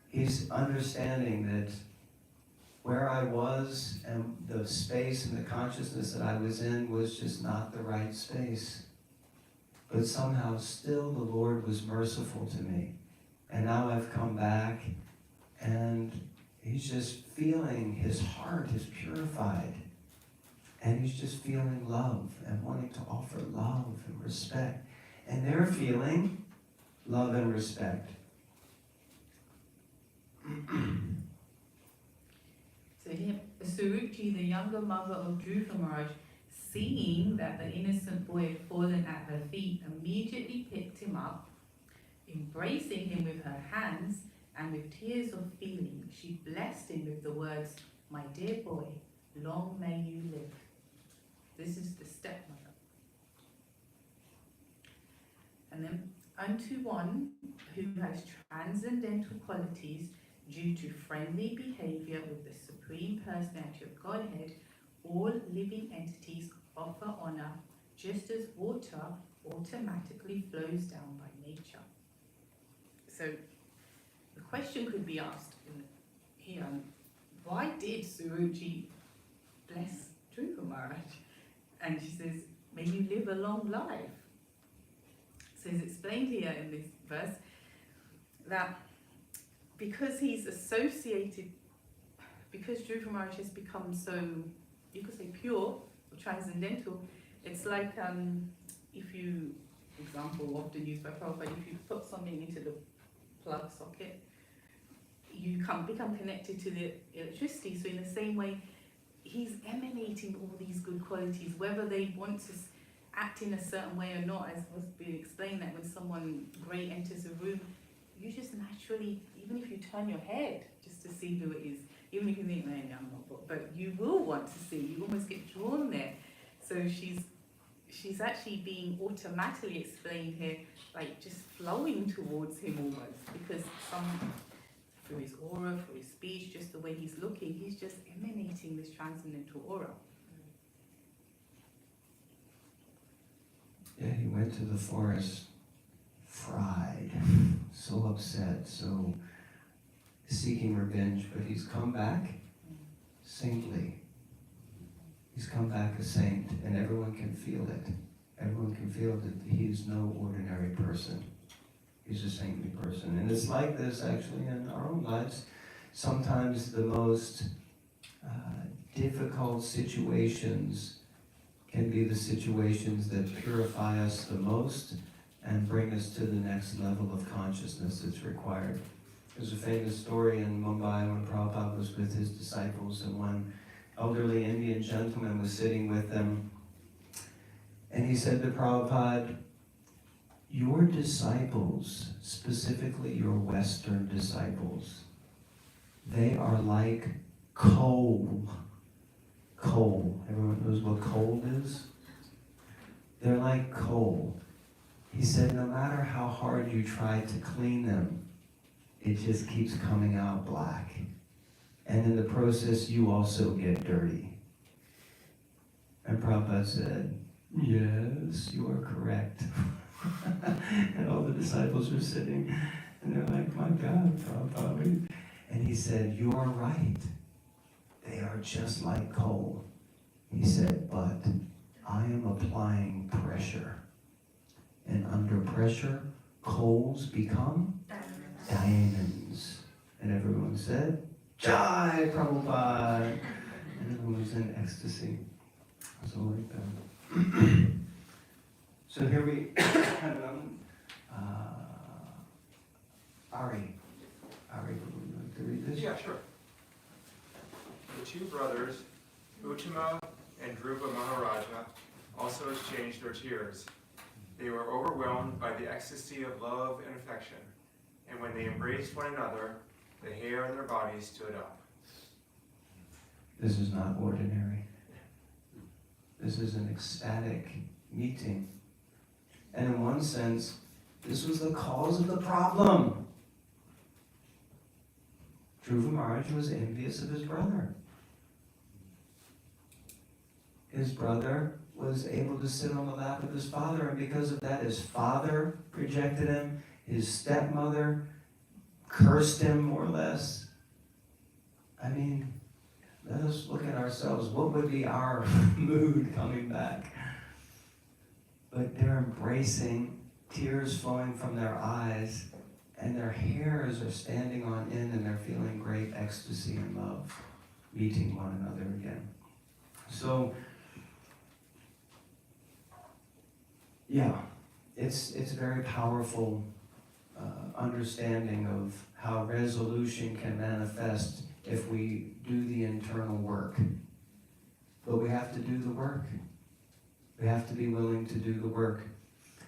he's understanding that where I was and the space and the consciousness that I was in was just not the right space. But somehow still the Lord was merciful to me. And now I've come back and he's just feeling, his heart is purified. And he's just feeling love and wanting to offer love and respect. And they're feeling love and respect. So here, Suruchi, the younger mother of Dhruva Maharaj, seeing that the innocent boy had fallen at her feet, immediately picked him up, embracing him with her hands, and with tears of feeling, she blessed him with the words, "My dear boy, long may you live." This is the stepmother. And then, unto one who has transcendental qualities due to friendly behavior with the Supreme Personality of Godhead, all living entities offer honor, just as water automatically flows down by nature. So the question could be asked here, why did Suruchi bless Dhruva Maharaj? And she says, may you live a long life. So it's explained here in this verse that because he's associated, because Dhruva Maharaj has become so, you could say pure or transcendental, it's like if you, example often used by Prabhupada, if you put something into the plug socket, you become connected to the electricity. So in the same way, he's emanating all these good qualities, whether they want to act in a certain way or not, as was being explained, that when someone great enters a room, you just naturally literally, even if you turn your head just to see who it is, even if you think, "Man, I'm not," but you will want to see. You almost get drawn there. So she's actually being automatically explained here, like just flowing towards him almost, because through his aura, through his speech, just the way he's looking, he's just emanating this transcendental aura. Yeah, he went to the forest, fried, so upset, so seeking revenge, but he's come back saintly. He's come back a saint, and everyone can feel it. Everyone can feel that he's no ordinary person. He's a saintly person. And it's like this actually in our own lives. Sometimes the most difficult situations can be the situations that purify us the most and bring us to the next level of consciousness that's required. There's a famous story in Mumbai when Prabhupada was with his disciples, and one elderly Indian gentleman was sitting with them, and he said to Prabhupada, "Your disciples, specifically your Western disciples, they are like coal." Coal. Everyone knows what coal is? They're like coal. He said, no matter how hard you try to clean them, it just keeps coming out black. And in the process, you also get dirty. And Prabhupada said, yes, you are correct. And all the disciples were sitting, and they're like, my God, Prabhupada. And he said, you are right. They are just like coal. He said, but I am applying pressure. And under pressure, coals become diamonds. And everyone said, Jai Prabhupada. And everyone was in ecstasy. So like that. So here we have Ari. Ari, would you like to read this? Yeah, sure. The two brothers, Uttama and Dhruva Maharaja, also exchanged their tears. They were overwhelmed by the ecstasy of love and affection, and when they embraced one another, the hair on their bodies stood up. This is not ordinary. This is an ecstatic meeting. And in one sense, this was the cause of the problem. Dhruva Maharaj was envious of his brother. His brother was able to sit on the lap of his father, and because of that, his father rejected him. His stepmother cursed him, more or less. I mean, let us look at ourselves. What would be our mood coming back? But they're embracing, tears flowing from their eyes, and their hairs are standing on end, and they're feeling great ecstasy and love, meeting one another again. So, yeah, it's a very powerful understanding of how resolution can manifest if we do the internal work. But we have to do the work. We have to be willing to do the work.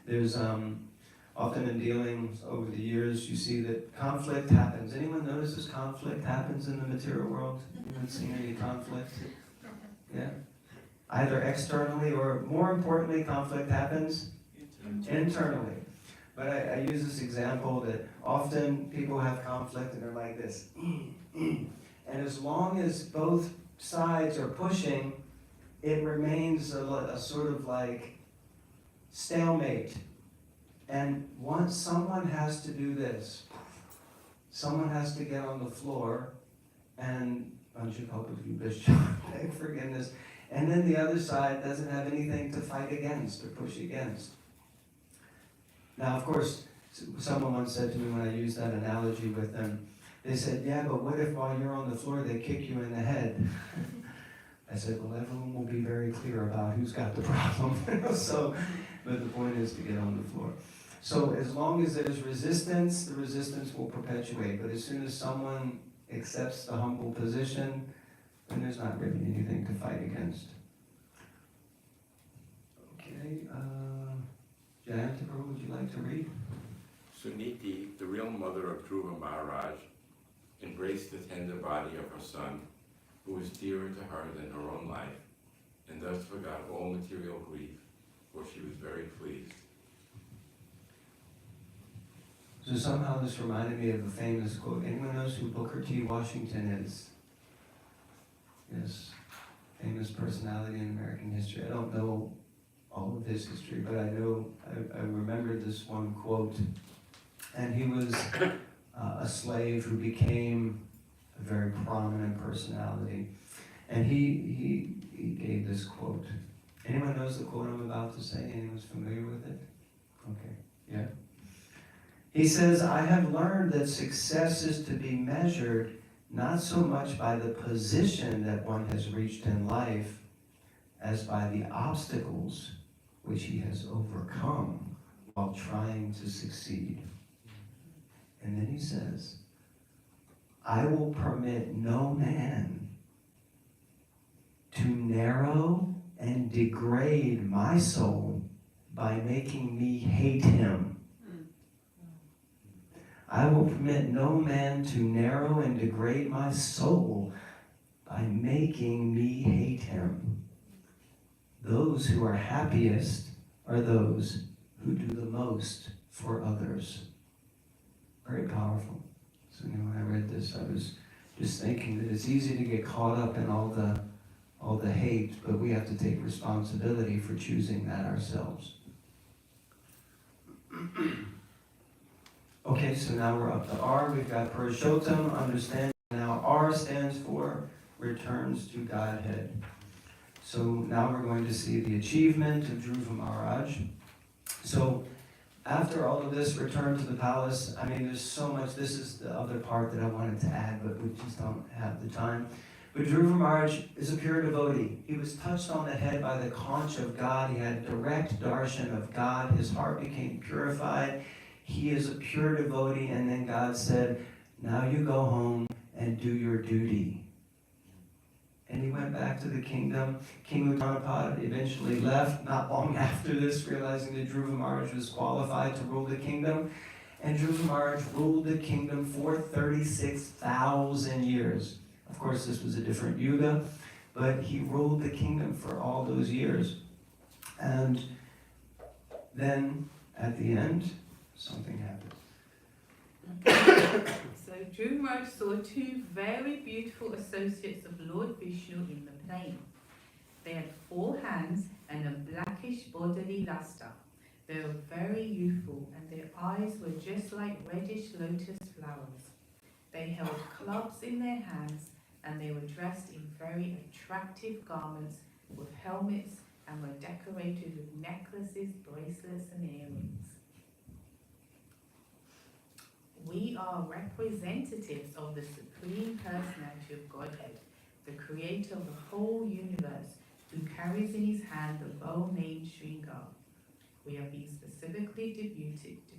There's often in dealings over the years, you see that conflict happens. Anyone notices conflict happens in the material world? You haven't seen any conflict? Yeah? Either externally or, more importantly, conflict happens internally. But I use this example that often people have conflict and they're like this. And as long as both sides are pushing, it remains a sort of like stalemate. And once someone has to do this, someone has to get on the floor and beg forgiveness, and then the other side doesn't have anything to fight against or push against. Now, of course, someone once said to me when I used that analogy with them, they said, yeah, but what if while you're on the floor they kick you in the head? I said, well, everyone will be very clear about who's got the problem. But the point is to get on the floor. So as long as there's resistance, the resistance will perpetuate. But as soon as someone accepts the humble position, then there's not really anything to fight against. Okay, Jayantapur, would you like to read? Suniti, the real mother of Dhruva Maharaj, embraced the tender body of her son, who was dearer to her than her own life, and thus forgot all material grief, for she was very pleased. So somehow this reminded me of a famous quote. Anyone knows who Booker T. Washington is? Yes, famous personality in American history. I don't know all of his history, but I know, I remember this one quote. And he was a slave who became a very prominent personality. And he gave this quote. Anyone knows the quote I'm about to say? Anyone's familiar with it? Okay, yeah. He says, I have learned that success is to be measured not so much by the position that one has reached in life as by the obstacles which he has overcome while trying to succeed. And then he says, I will permit no man to narrow and degrade my soul by making me hate him. I will permit no man to narrow and degrade my soul by making me hate him. Those who are happiest are those who do the most for others. Very powerful. So when I read this, I was just thinking that it's easy to get caught up in all the hate, but we have to take responsibility for choosing that ourselves. Okay, so now we're up to R. We've got Purushottam, understanding. Now R stands for returns to Godhead. So now we're going to see the achievement of Dhruva Maharaj. So after all of this, return to the palace. I mean, there's so much. This is the other part that I wanted to add, but we just don't have the time. But Dhruva Maharaj is a pure devotee. He was touched on the head by the conch of God. He had direct darshan of God. His heart became purified. He is a pure devotee, and then God said, now you go home and do your duty. And he went back to the kingdom. King Uttanapad eventually left, not long after this, realizing that Dhruva Maharaj was qualified to rule the kingdom. And Dhruva Maharaj ruled the kingdom for 36,000 years. Of course, this was a different yuga, but he ruled the kingdom for all those years. And then, at the end, something happened. So Dhruva Maharaj saw two very beautiful associates of Lord Vishnu in the plain. They had 4 hands and a blackish bodily luster. They were very youthful, and their eyes were just like reddish lotus flowers. They held clubs in their hands, and they were dressed in very attractive garments with helmets and were decorated with necklaces, bracelets, and earrings. We are representatives of the Supreme Personality of Godhead, the creator of the whole universe, who carries in his hand the bow named Shringar. We are being specifically deputed to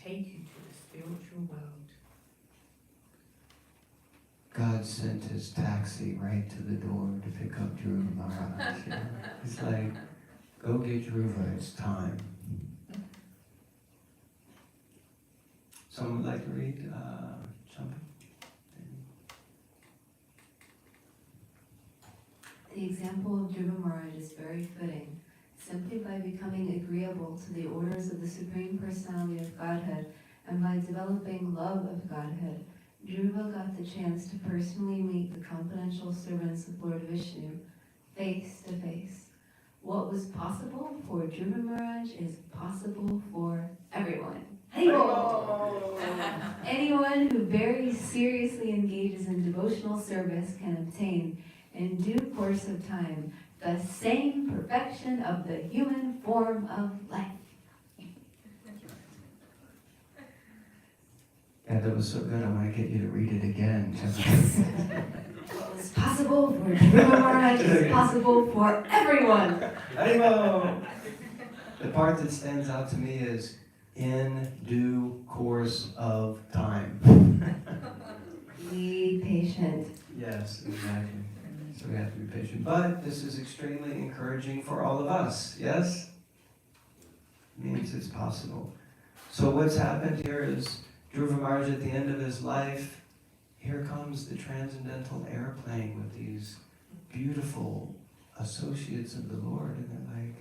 take you to the spiritual world. God sent his taxi right to the door to pick up Dhruva Maharaj. He's like, go get Dhruva, it's time. Someone would like to read? Jump. The example of Dhruva Maharaj is very fitting. Simply by becoming agreeable to the orders of the Supreme Personality of Godhead and by developing love of Godhead, Dhruva got the chance to personally meet the confidential servants of Lord Vishnu face to face. What was possible for Dhruva Maharaj is possible for everyone. Anyone who very seriously engages in devotional service can obtain, in due course of time, the same perfection of the human form of life. Yeah, that was so good. I want to get you to read it again. What was possible for Dhruva Maharaj is possible for everyone. Haribol! The part that stands out to me is in due course of time. Be patient. Yes, exactly. So we have to be patient. But this is extremely encouraging for all of us, yes? It means it's possible. So what's happened here is Dhruva Maharaj at the end of his life, here comes the transcendental airplane with these beautiful associates of the Lord, and they're like,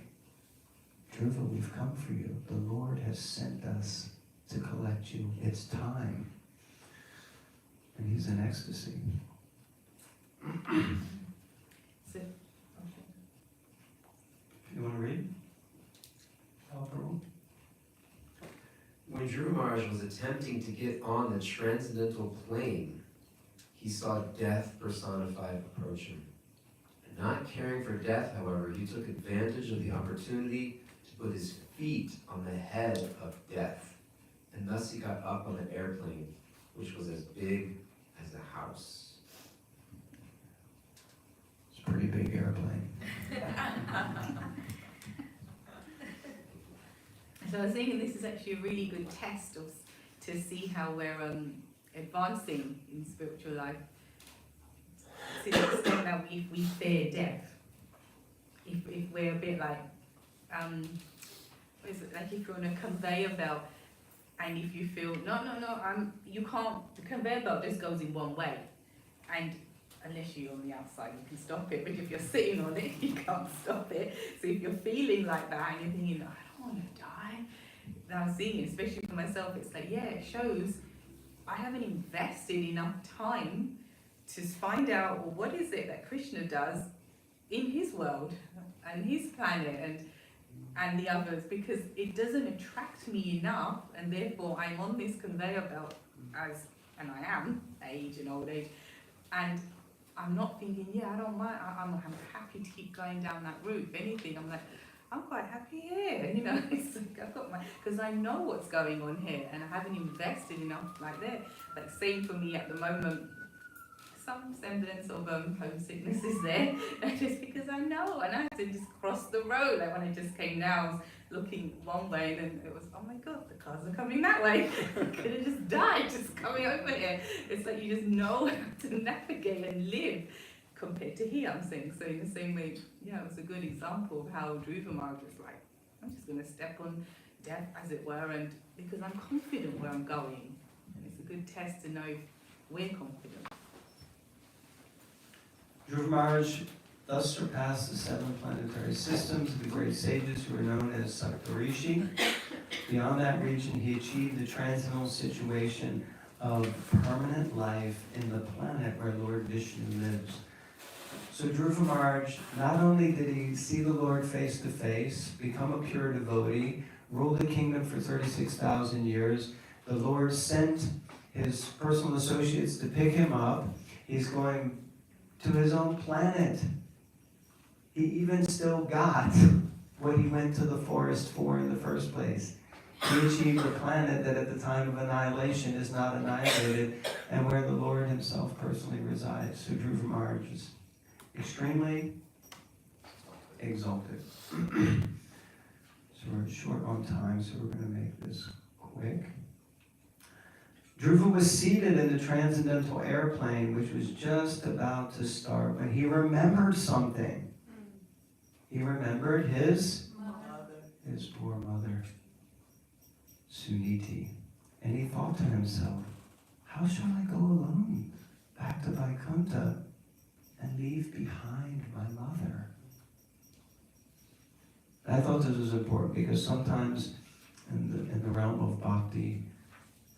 Dhruva, we've come for you. The Lord has sent us to collect you. It's time. And he's in ecstasy. So, You want to read? Prabhu? When Dhruva Maharaj was attempting to get on the transcendental plane, he saw death personified approach him. And not caring for death, however, he took advantage of the opportunity to put his feet on the head of death. And thus he got up on an airplane, which was as big as a house. It's a pretty big airplane. So I was thinking this is actually a really good test to see how we're advancing in spiritual life. To the extent that we fear death. If we're a bit like, what is it, like if you're on a conveyor belt and if you feel, you can't, the conveyor belt just goes in one way. And unless you're on the outside, you can stop it. But if you're sitting on it, you can't stop it. So if you're feeling like that and you're thinking, I don't want to die. Now I'm seeing it, especially for myself, it's like, yeah, it shows I haven't invested enough time to find out, well, what is it that Krishna does in his world and his planet and the others, because it doesn't attract me enough, and therefore I'm on this conveyor belt and I am age and old age, and I'm not thinking, yeah, I don't mind, I'm happy to keep going down that route. If anything, I'm like, I'm quite happy here, you know, it's like I've got because I know what's going on here and I haven't invested enough like there. Like same for me at the moment, some semblance of homesickness is there, just because I know, and I had to just cross the road. Like when I just came now, I was looking one way, and then it was, oh my God, the cars are coming that way. I could have just died just coming over here. It's like you just know how to navigate and live compared to here, I'm saying. So in the same way, yeah, it was a good example of how Dhruva Maharaj was like, I'm just going to step on death, as it were, and because I'm confident where I'm going. And it's a good test to know if we're confident. Dhruva Maharaj thus surpassed the 7 planetary systems of the great sages who are known as Saptarishi. Beyond that region, he achieved the transcendental situation of permanent life in the planet where Lord Vishnu lives. So Dhruva Maharaj, not only did he see the Lord face to face, become a pure devotee, rule the kingdom for 36,000 years, the Lord sent his personal associates to pick him up. He's going to his own planet. He even still got what he went to the forest for in the first place. He achieved a planet that at the time of annihilation is not annihilated, and where the Lord himself personally resides. So Dhruva Maharaj is extremely exalted. So we're short on time, so we're going to make this quick. Dhruva was seated in the transcendental airplane, which was just about to start, when he remembered something. He remembered his poor mother, Suniti. And he thought to himself, how shall I go alone back to Vaikuntha and leave behind my mother? I thought this was important because sometimes in the realm of bhakti,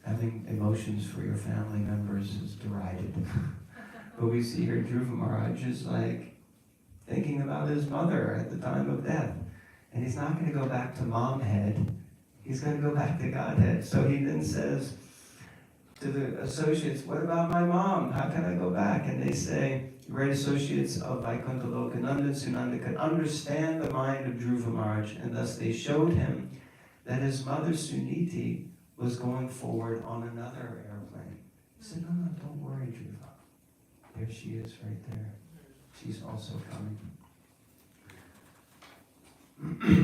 having emotions for your family members is derided. But we see here Dhruva Maharaj is like thinking about his mother at the time of death. And he's not going to go back to mom head. He's going to go back to Godhead. So he then says to the associates, what about my mom? How can I go back? And they say, great associates of Vaikuntha Lokananda, Sunanda could understand the mind of Dhruva Maharaj, and thus they showed him that his mother Suniti was going forward on another airplane. He said, no, don't worry, Dhruva. There she is right there. She's also coming.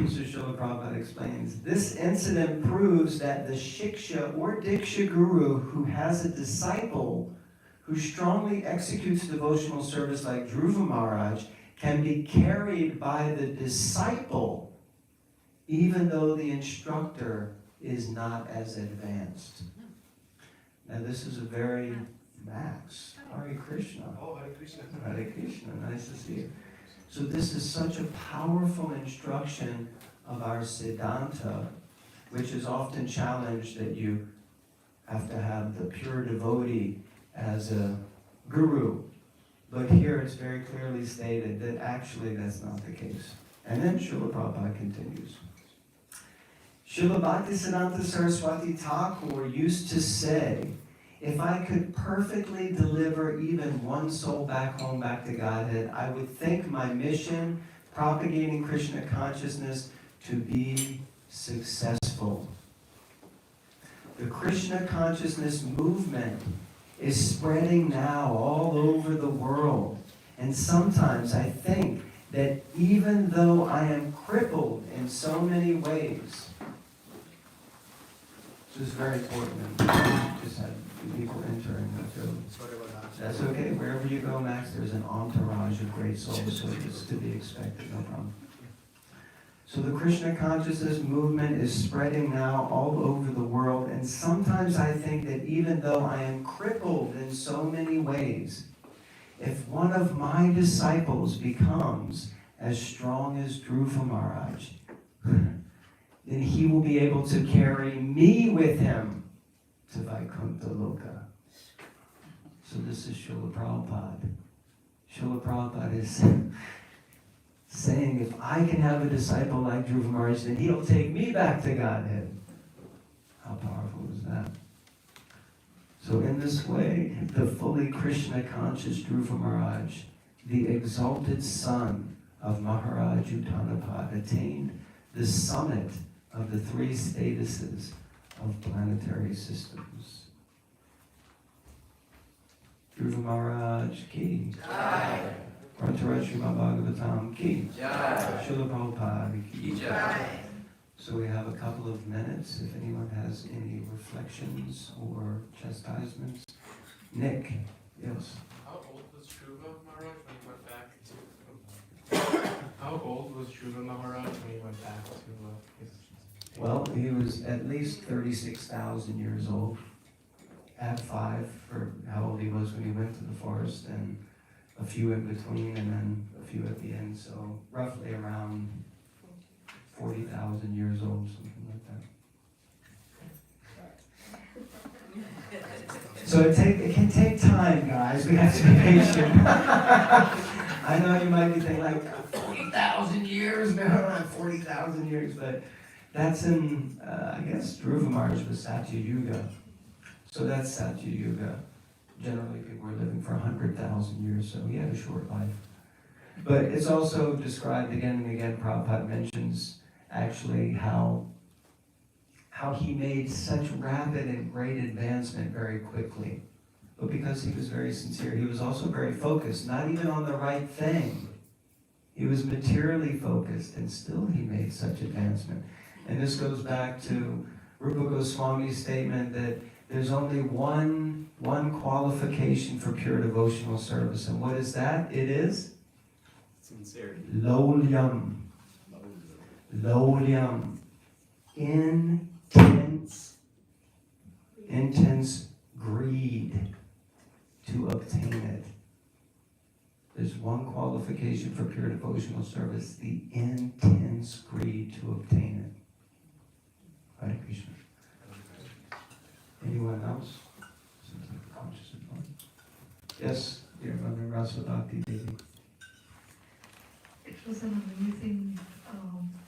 So Srila Prabhupada explains, this incident proves that the Shiksha or Diksha Guru who has a disciple who strongly executes devotional service like Dhruva Maharaj can be carried by the disciple even though the instructor is not as advanced. Now this is a very Max. Hare Krishna. Oh, Hare Krishna. Hare Krishna. Nice to see you. So this is such a powerful instruction of our Siddhanta, which is often challenged that you have to have the pure devotee as a guru. But here it's very clearly stated that actually that's not the case. And then Srila Prabhupada continues. Srila Bhaktisiddhanta Saraswati Thakur used to say, if I could perfectly deliver even one soul back home, back to Godhead, I would think my mission, propagating Krishna consciousness, to be successful. The Krishna consciousness movement is spreading now all over the world. And sometimes I think that even though I am crippled in so many ways, this is very important. Just had people entering the field. Sorry about that. That's okay. Wherever you go, Max, there's an entourage of great souls, so it's to be expected. No problem. So the Krishna consciousness movement is spreading now all over the world, and sometimes I think that even though I am crippled in so many ways, if one of my disciples becomes as strong as Dhruva Maharaj, then he will be able to carry me with him to Vaikuntha Loka. So this is Srila Prabhupada. Srila Prabhupada is saying, if I can have a disciple like Dhruva Maharaj, then he'll take me back to Godhead. How powerful is that? So in this way, the fully Krishna conscious Dhruva Maharaj, the exalted son of Maharaj Uttanapad, attained the summit of the three statuses of planetary systems. Dhruva Maharaj ki Jai. Prantaraj Srimad Bhagavatam ki Jai. Srila Prabhupada ki Jai. So we have a couple of minutes if anyone has any reflections or chastisements. Nick, yes. How old was Dhruva Maharaj when he went back to? How old was Dhruva Maharaj when he went back to his? Well, he was at least 36,000 years old. Add 5 for how old he was when he went to the forest, and a few in between, and then a few at the end. So roughly around 40,000 years old, something like that. So it can take time, guys. We have to be patient. I know you might be thinking like 40,000 years, no, not 40,000 years, but that's in, I guess Dhruva Maharaj was Satya Yuga. So that's Satya Yuga. Generally people were living for 100,000 years, so he had a short life. But it's also described again and again, Prabhupada mentions actually how he made such rapid and great advancement very quickly. But because he was very sincere, he was also very focused, not even on the right thing. He was materially focused, and still he made such advancement. And this goes back to Rupa Goswami's statement that there's only one qualification for pure devotional service. And what is that? It is? Sincerity. Lolyam. Lolyam. Intense greed to obtain it. There's one qualification for pure devotional service, the intense greed to obtain it. Hare Krishna. Anyone else? Yes, dear Mother Rasavati Devi. It was an amazing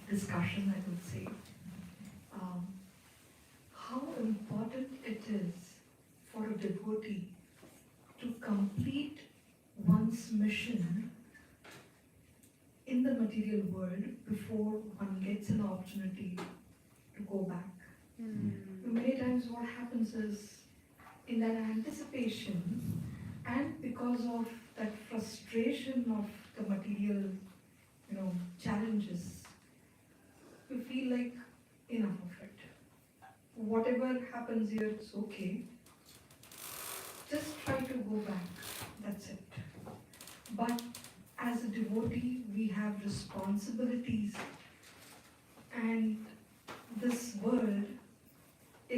discussion, I would say. How important it is for a devotee to complete one's mission in the material world before one gets an opportunity to go back. Many times what happens is, in that anticipation and because of that frustration of the material, challenges, we feel like enough of it. Whatever happens here, it's okay. Just try to go back, that's it. But as a devotee, we have responsibilities, and this world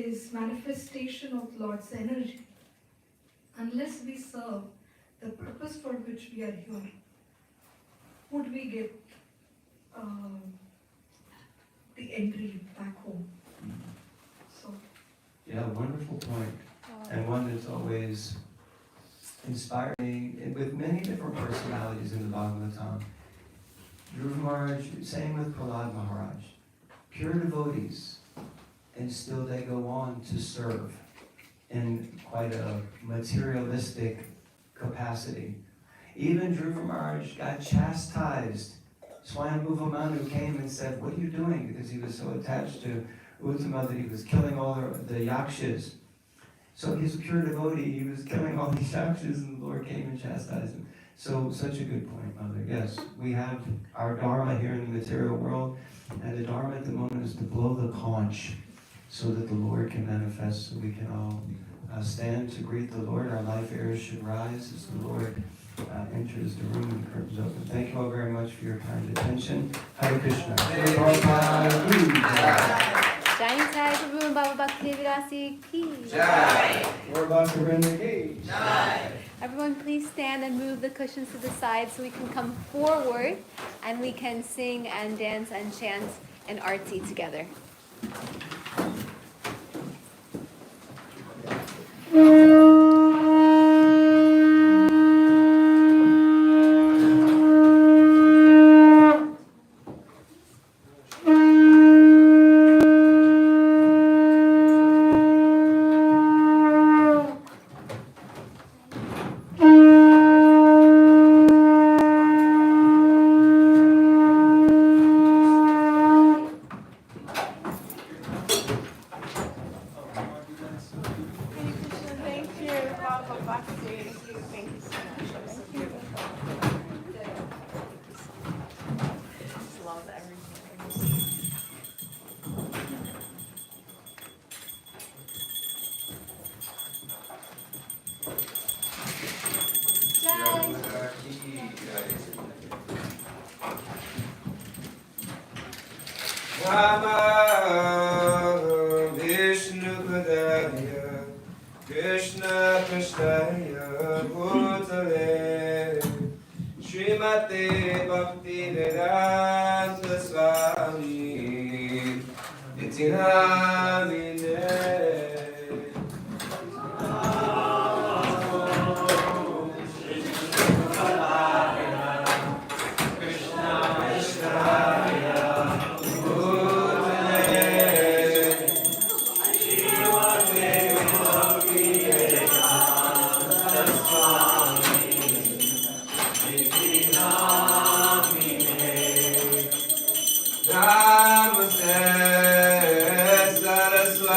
is manifestation of Lord's energy. Unless we serve the purpose for which we are here, would we get the entry back home? So, Yeah, wonderful point. And one that's always inspired me with many different personalities in the Bhagavatam. Dhruva Maharaj, same with Prahlad Maharaj. Pure devotees, and still they go on to serve in quite a materialistic capacity. Even Dhruva Maharaj got chastised. Swayambhuva Manu came and said, "What are you doing?" Because he was so attached to Uttama that he was killing all the yakshas. So he's a pure devotee, he was killing all these yakshas, and the Lord came and chastised him. So, such a good point, Mother. Yes, we have our Dharma here in the material world, and the Dharma at the moment is to blow the conch so that the Lord can manifest, so we can all stand to greet the Lord. Our life airs should rise as the Lord enters the room and the curtains open. Thank you all very much for your kind attention. Hare Krishna. Jai Nitai Prabhu and Bhava Bhakti Vidasi ki. Jai. Jai. Everyone please stand and move the cushions to the side so we can come forward and we can sing and dance and chant and arti together. Krishna Krishnaya Bhutale Srimate Bhakti Vedanta Swami Iti Namine Namaste Saraswati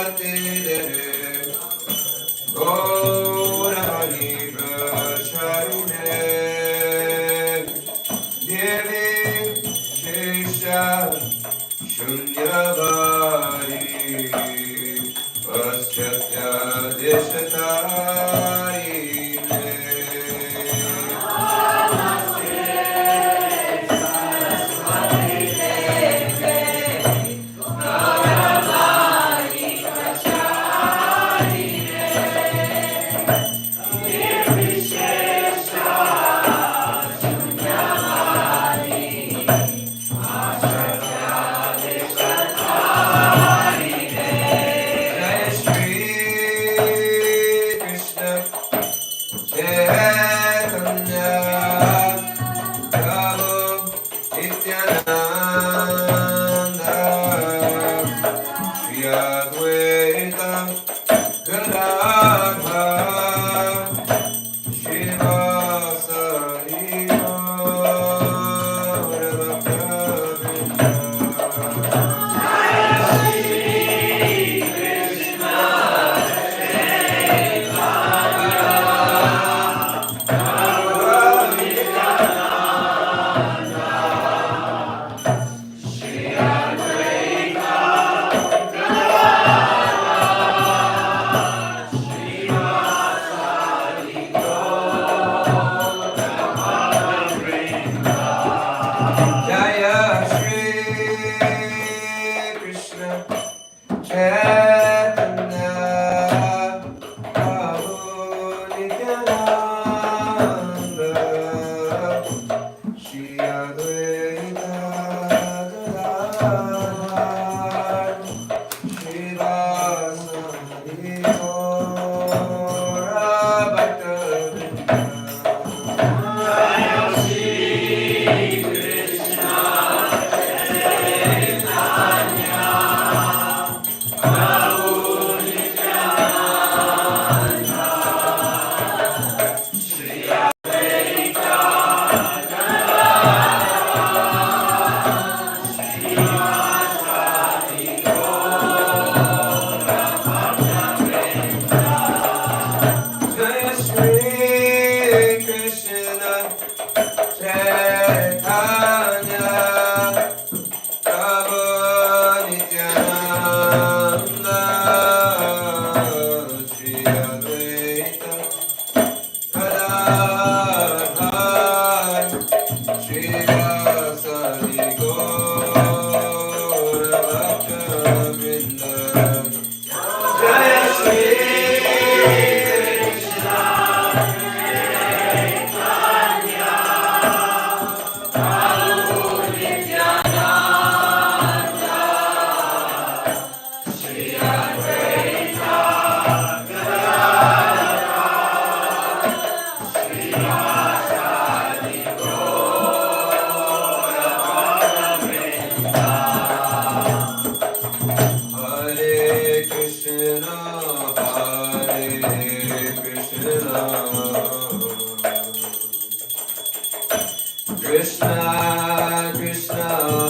Krishna Krishna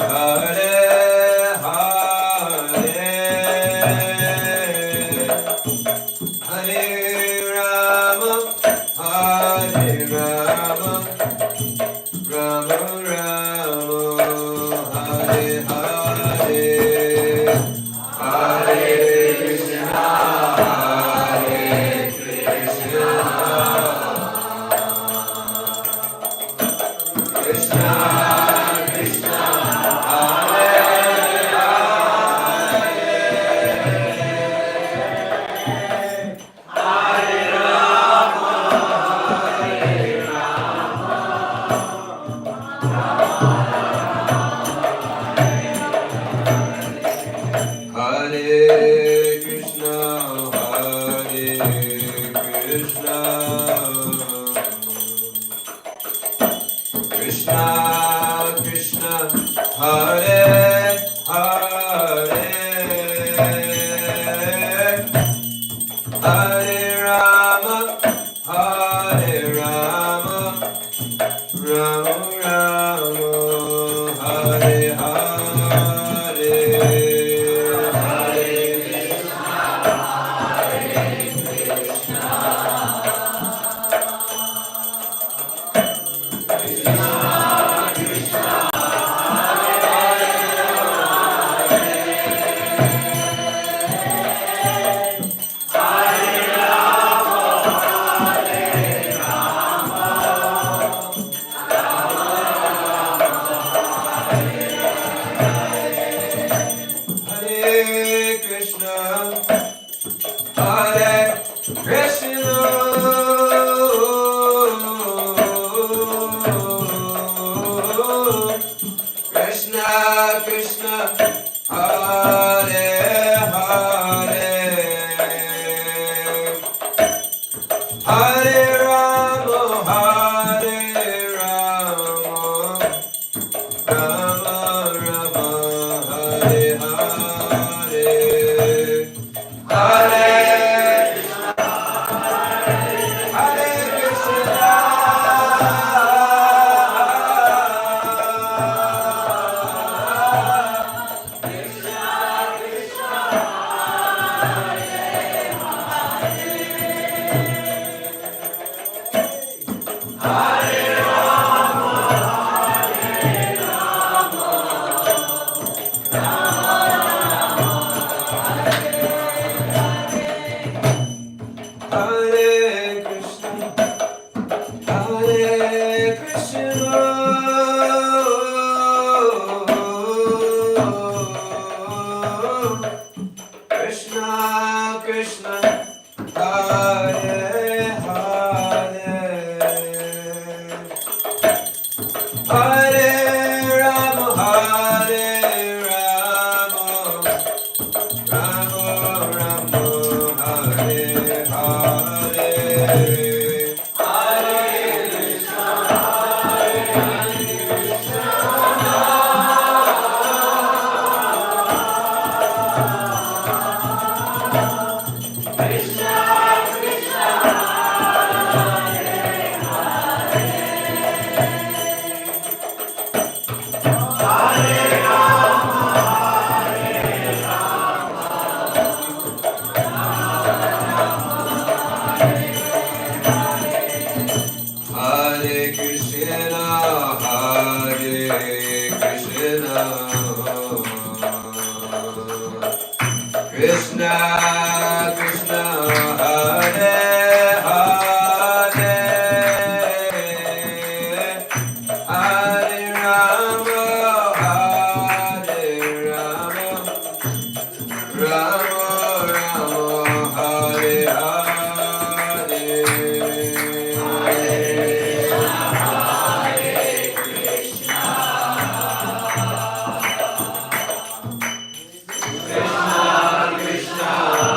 Hare Hare Hare Rama Hare Rama Rama Rama Hare Hare Hare Krishna Krishna Krishna Hare Hare Krishna Hare Krishna Krishna Krishna Hare Hare Hare Rama Hare Rama Rama Rama Hare Hare Hare Krishna, Hare Krishna, Krishna Krishna, Hare Hare, Hare Rama, Hare Rama, Rama Rama, Hare Hare, Hare Hare Krishna, Hare Krishna, Hare Krishna, Krishna Krishna, Hare Hare, Hare Rama, Hare Rama, Rama Rama, Hare Hare, Hare Krishna, Hare Krishna, Hare Krishna, Krishna Krishna, Hare Hare, Hare Rama, Hare Rama, Rama Rama, Hare Hare, Krishna Krishna,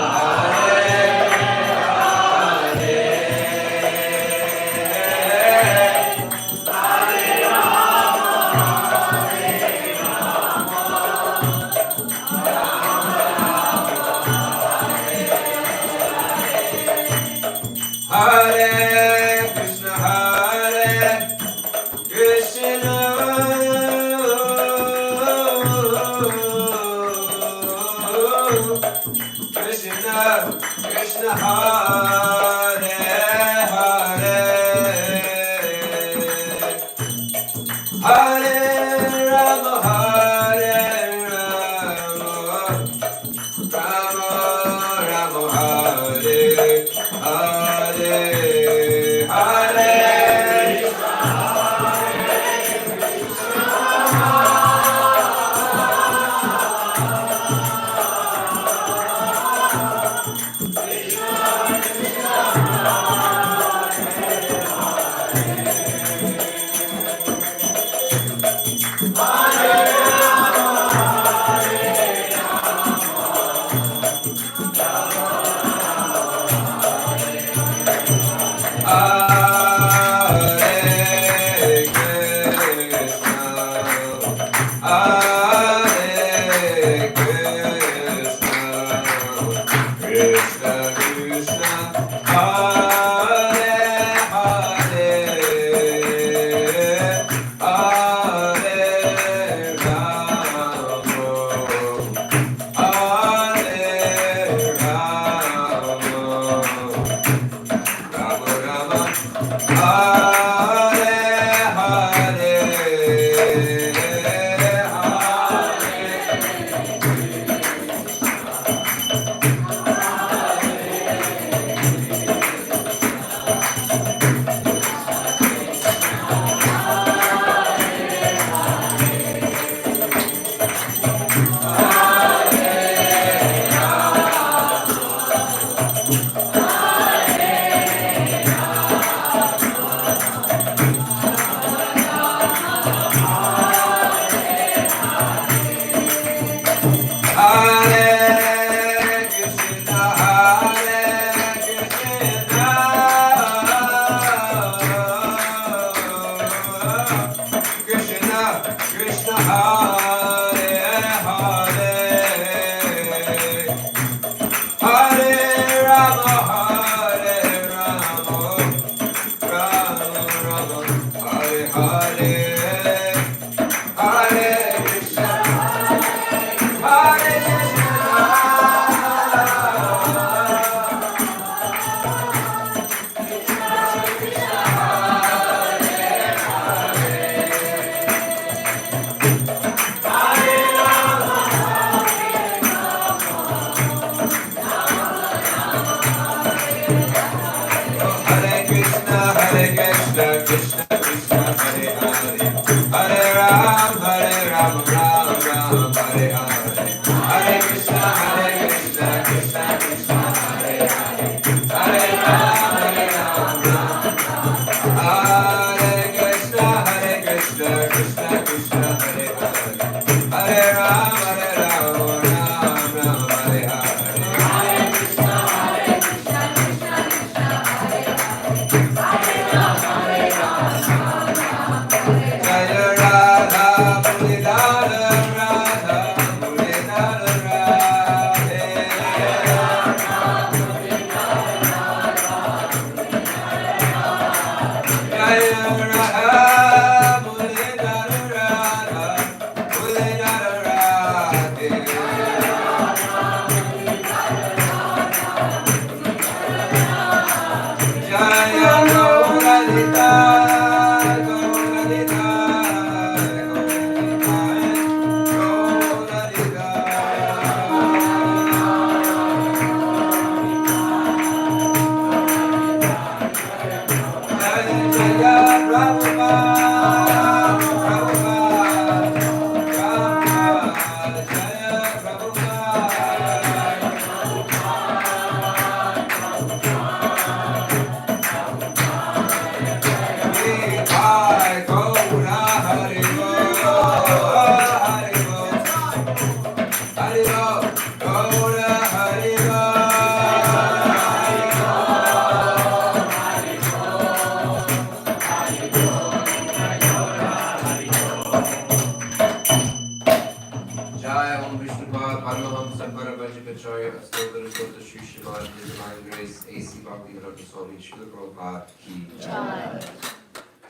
Bhakti Swami Srila Prabhupada ki Jai.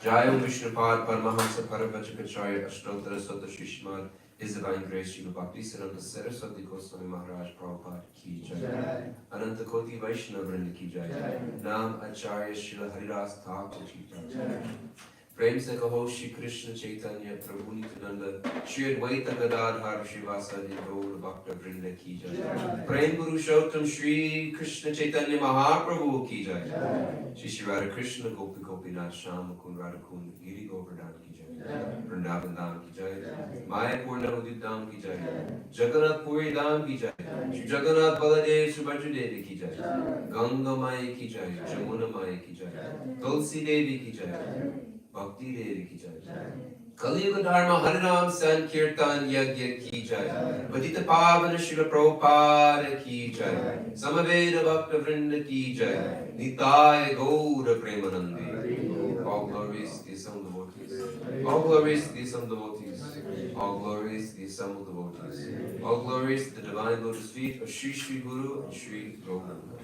Jai Om Vishnupad Paramahamsa Parabhajapacharya Ashtotara Sota Shishmad His Divine Grace Srila Bhakti Siddhanta Saraswati Goswami Maharaj Prabhupada ki Jai. Ananta Koti Vaishnava Vrinda ki Jai. Nam Acharya Srila Haridas Thakur ki Jai. प्रेम से कहो श्री कृष्ण चैतन्य प्रभु नित्यानंद श्री अद्वैत गदाधर श्रीवासादि गौर भक्त वृंद की जय प्रेम पुरुषोत्तम श्री कृष्ण चैतन्य महाप्रभु की जय श्री श्री राधा कृष्ण गोपी गोपीनाथ श्याम मुकुंद राधा कुंद गिरि गोवर्धन की जय वृंदावन धाम की जय मायापुर नवद्वीप धाम की जय जगन्नाथपुरी धाम की जय श्री जगन्नाथ बलदेव सुभद्रा देवी की जय गंगा माई की जय जमुना माई की जय तुलसी देवी की जय Bhakti Devi ki jai. Kaliyuga Dharma Harinam Sankirtan Yagya ki jai. Padita Pavana Srila Prabhupada ki jai. Samaveda Bhakta Vrinda ki jai. Nitai Gaura Premanandi. All glories to the assembled devotees. All glories to the assembled devotees. All glories to the assembled devotees. All glories to the divine lotus feet of Sri Sri Guru and Sri Govinda.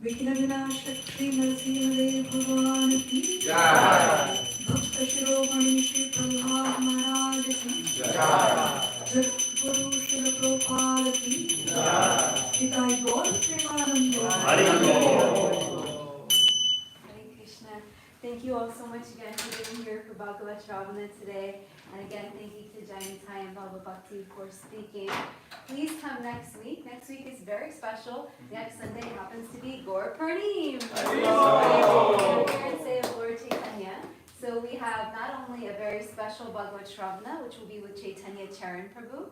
विघ्न विनाशक श्री नरसिंहदेव भगवान की जय। भक्त शिरोमणि श्री प्रहलाद महाराज की जय। गुरु श्री प्रभुपाद की जय। निताई गौर Premanand Hari Krishna. Thank you all so much again for being here for Bhagavata Sravana today. And again, thank you to Jai Nitai and Bhava Bhakti for speaking. Please come next week. Next week is very special. Next Sunday happens to be Gaur Purnim. And say of Lord Chaitanya. So we have not only a very special Bhagavata Sravana, which will be with Chaitanya Charan Prabhu.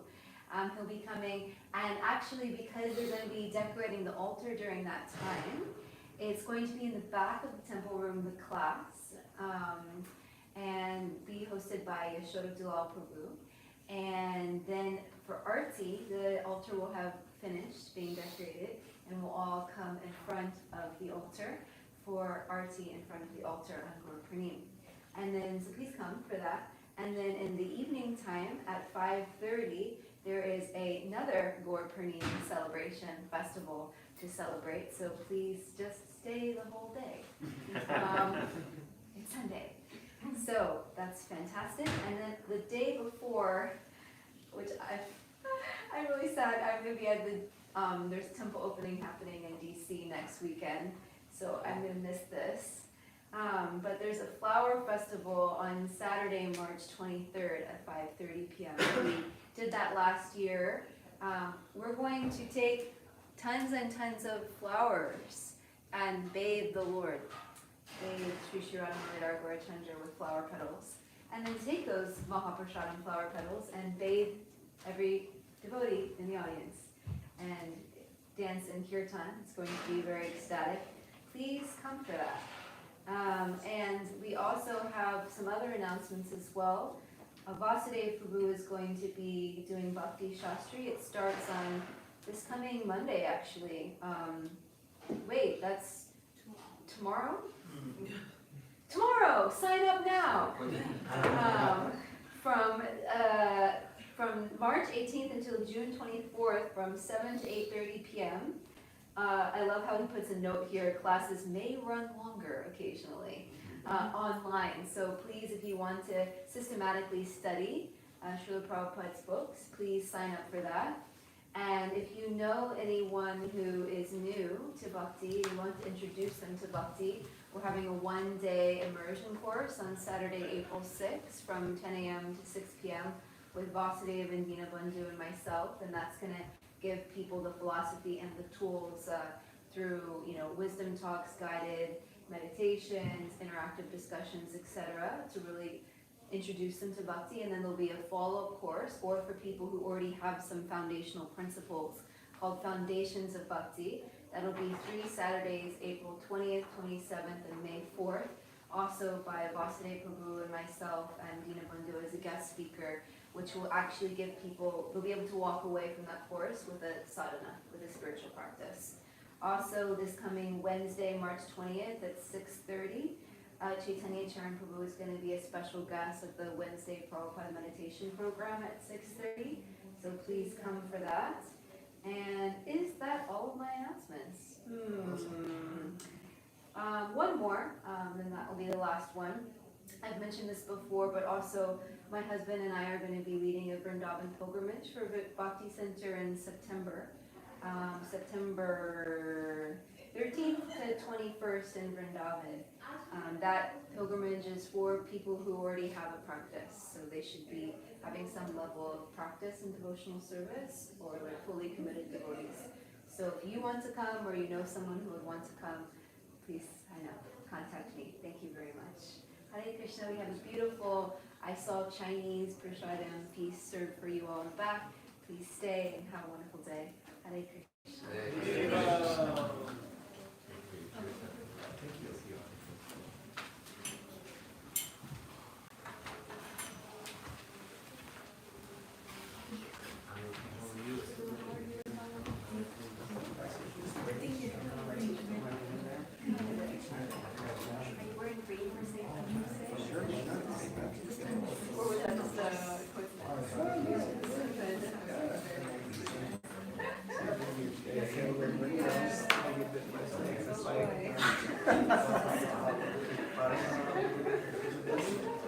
He'll be coming, and actually because they're going to be decorating the altar during that time, it's going to be in the back of the temple room, the class, and be hosted by Yashoda Dulal Prabhu. And then for Arti, the altar will have finished being decorated, and we'll all come in front of the altar for Arti in front of the altar on Gaur Purnim. And then, so please come for that. And then in the evening time at 5:30, there is another Gaur Purnim celebration festival to celebrate. So please just stay the whole day. It's Sunday. So that's fantastic. And then the day before, which I'm really sad, I'm going to be at the, there's a temple opening happening in DC next weekend. So I'm going to miss this. But there's a flower festival on Saturday, March 23rd at 5:30 p.m. We did that last year. We're going to take tons and tons of flowers and bathe the Lord. Bathe Sri Srirama Radha Gaurachandra with flower petals. And then take those Mahaprasadam flower petals and bathe every devotee in the audience. And dance in kirtan. It's going to be very ecstatic. Please come for that. And we also have some other announcements as well. Vasudev Prabhu is going to be doing Bhakti Shastri. It starts on this coming Monday, actually. Wait, that's tomorrow? Tomorrow! Sign up now! From March 18th until June 24th, from 7 to 8:30 p.m. I love how he puts a note here, classes may run longer occasionally online. So please, if you want to systematically study Srila Prabhupada's books, please sign up for that. And if you know anyone who is new to Bhakti, you want to introduce them to Bhakti, we're having a one-day immersion course on Saturday, April 6th from 10 a.m. to 6 p.m. with Vasudev and Dinabandhu and myself, and that's going to give people the philosophy and the tools through, wisdom talks, guided meditations, interactive discussions, etc., to really introduce them to Bhakti. And then there'll be a follow-up course, or for people who already have some foundational principles, called Foundations of Bhakti. That'll be 3 Saturdays, April 20th, 27th, and May 4th, also by Vasudev Prabhu and myself and Dinabandhu as a guest speaker, which will actually give people, they'll be able to walk away from that course with a sadhana, with a spiritual practice. Also, this coming Wednesday, March 20th at 6:30, Chaitanya Charan Prabhu is going to be a special guest at the Wednesday Prabhupada meditation program at 6:30. So please come for that. And is that all of my announcements? One more, and that will be the last one. I've mentioned this before, but also my husband and I are going to be leading a Vrindavan pilgrimage for Bhakti Center in September. September 13th to 21st in Vrindavan. That pilgrimage is for people who already have a practice, so they should be having some level of practice in devotional service, or like fully committed devotees. So if you want to come, or you know someone who would want to come, please contact me. Thank you very much. Hare Krishna. We have a beautiful, I saw Chinese prasadam piece served for you all in the back. Please stay and have a wonderful day. Hare Krishna. Hare Krishna.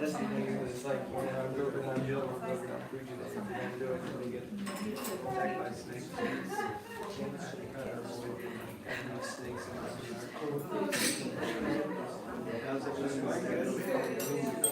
That's the thing, it's like, when I'm driving down Jill, or driving down Fuji, they don't do it when you get attacked by snakes. I think I avoid having snakes in my yard. How's it going?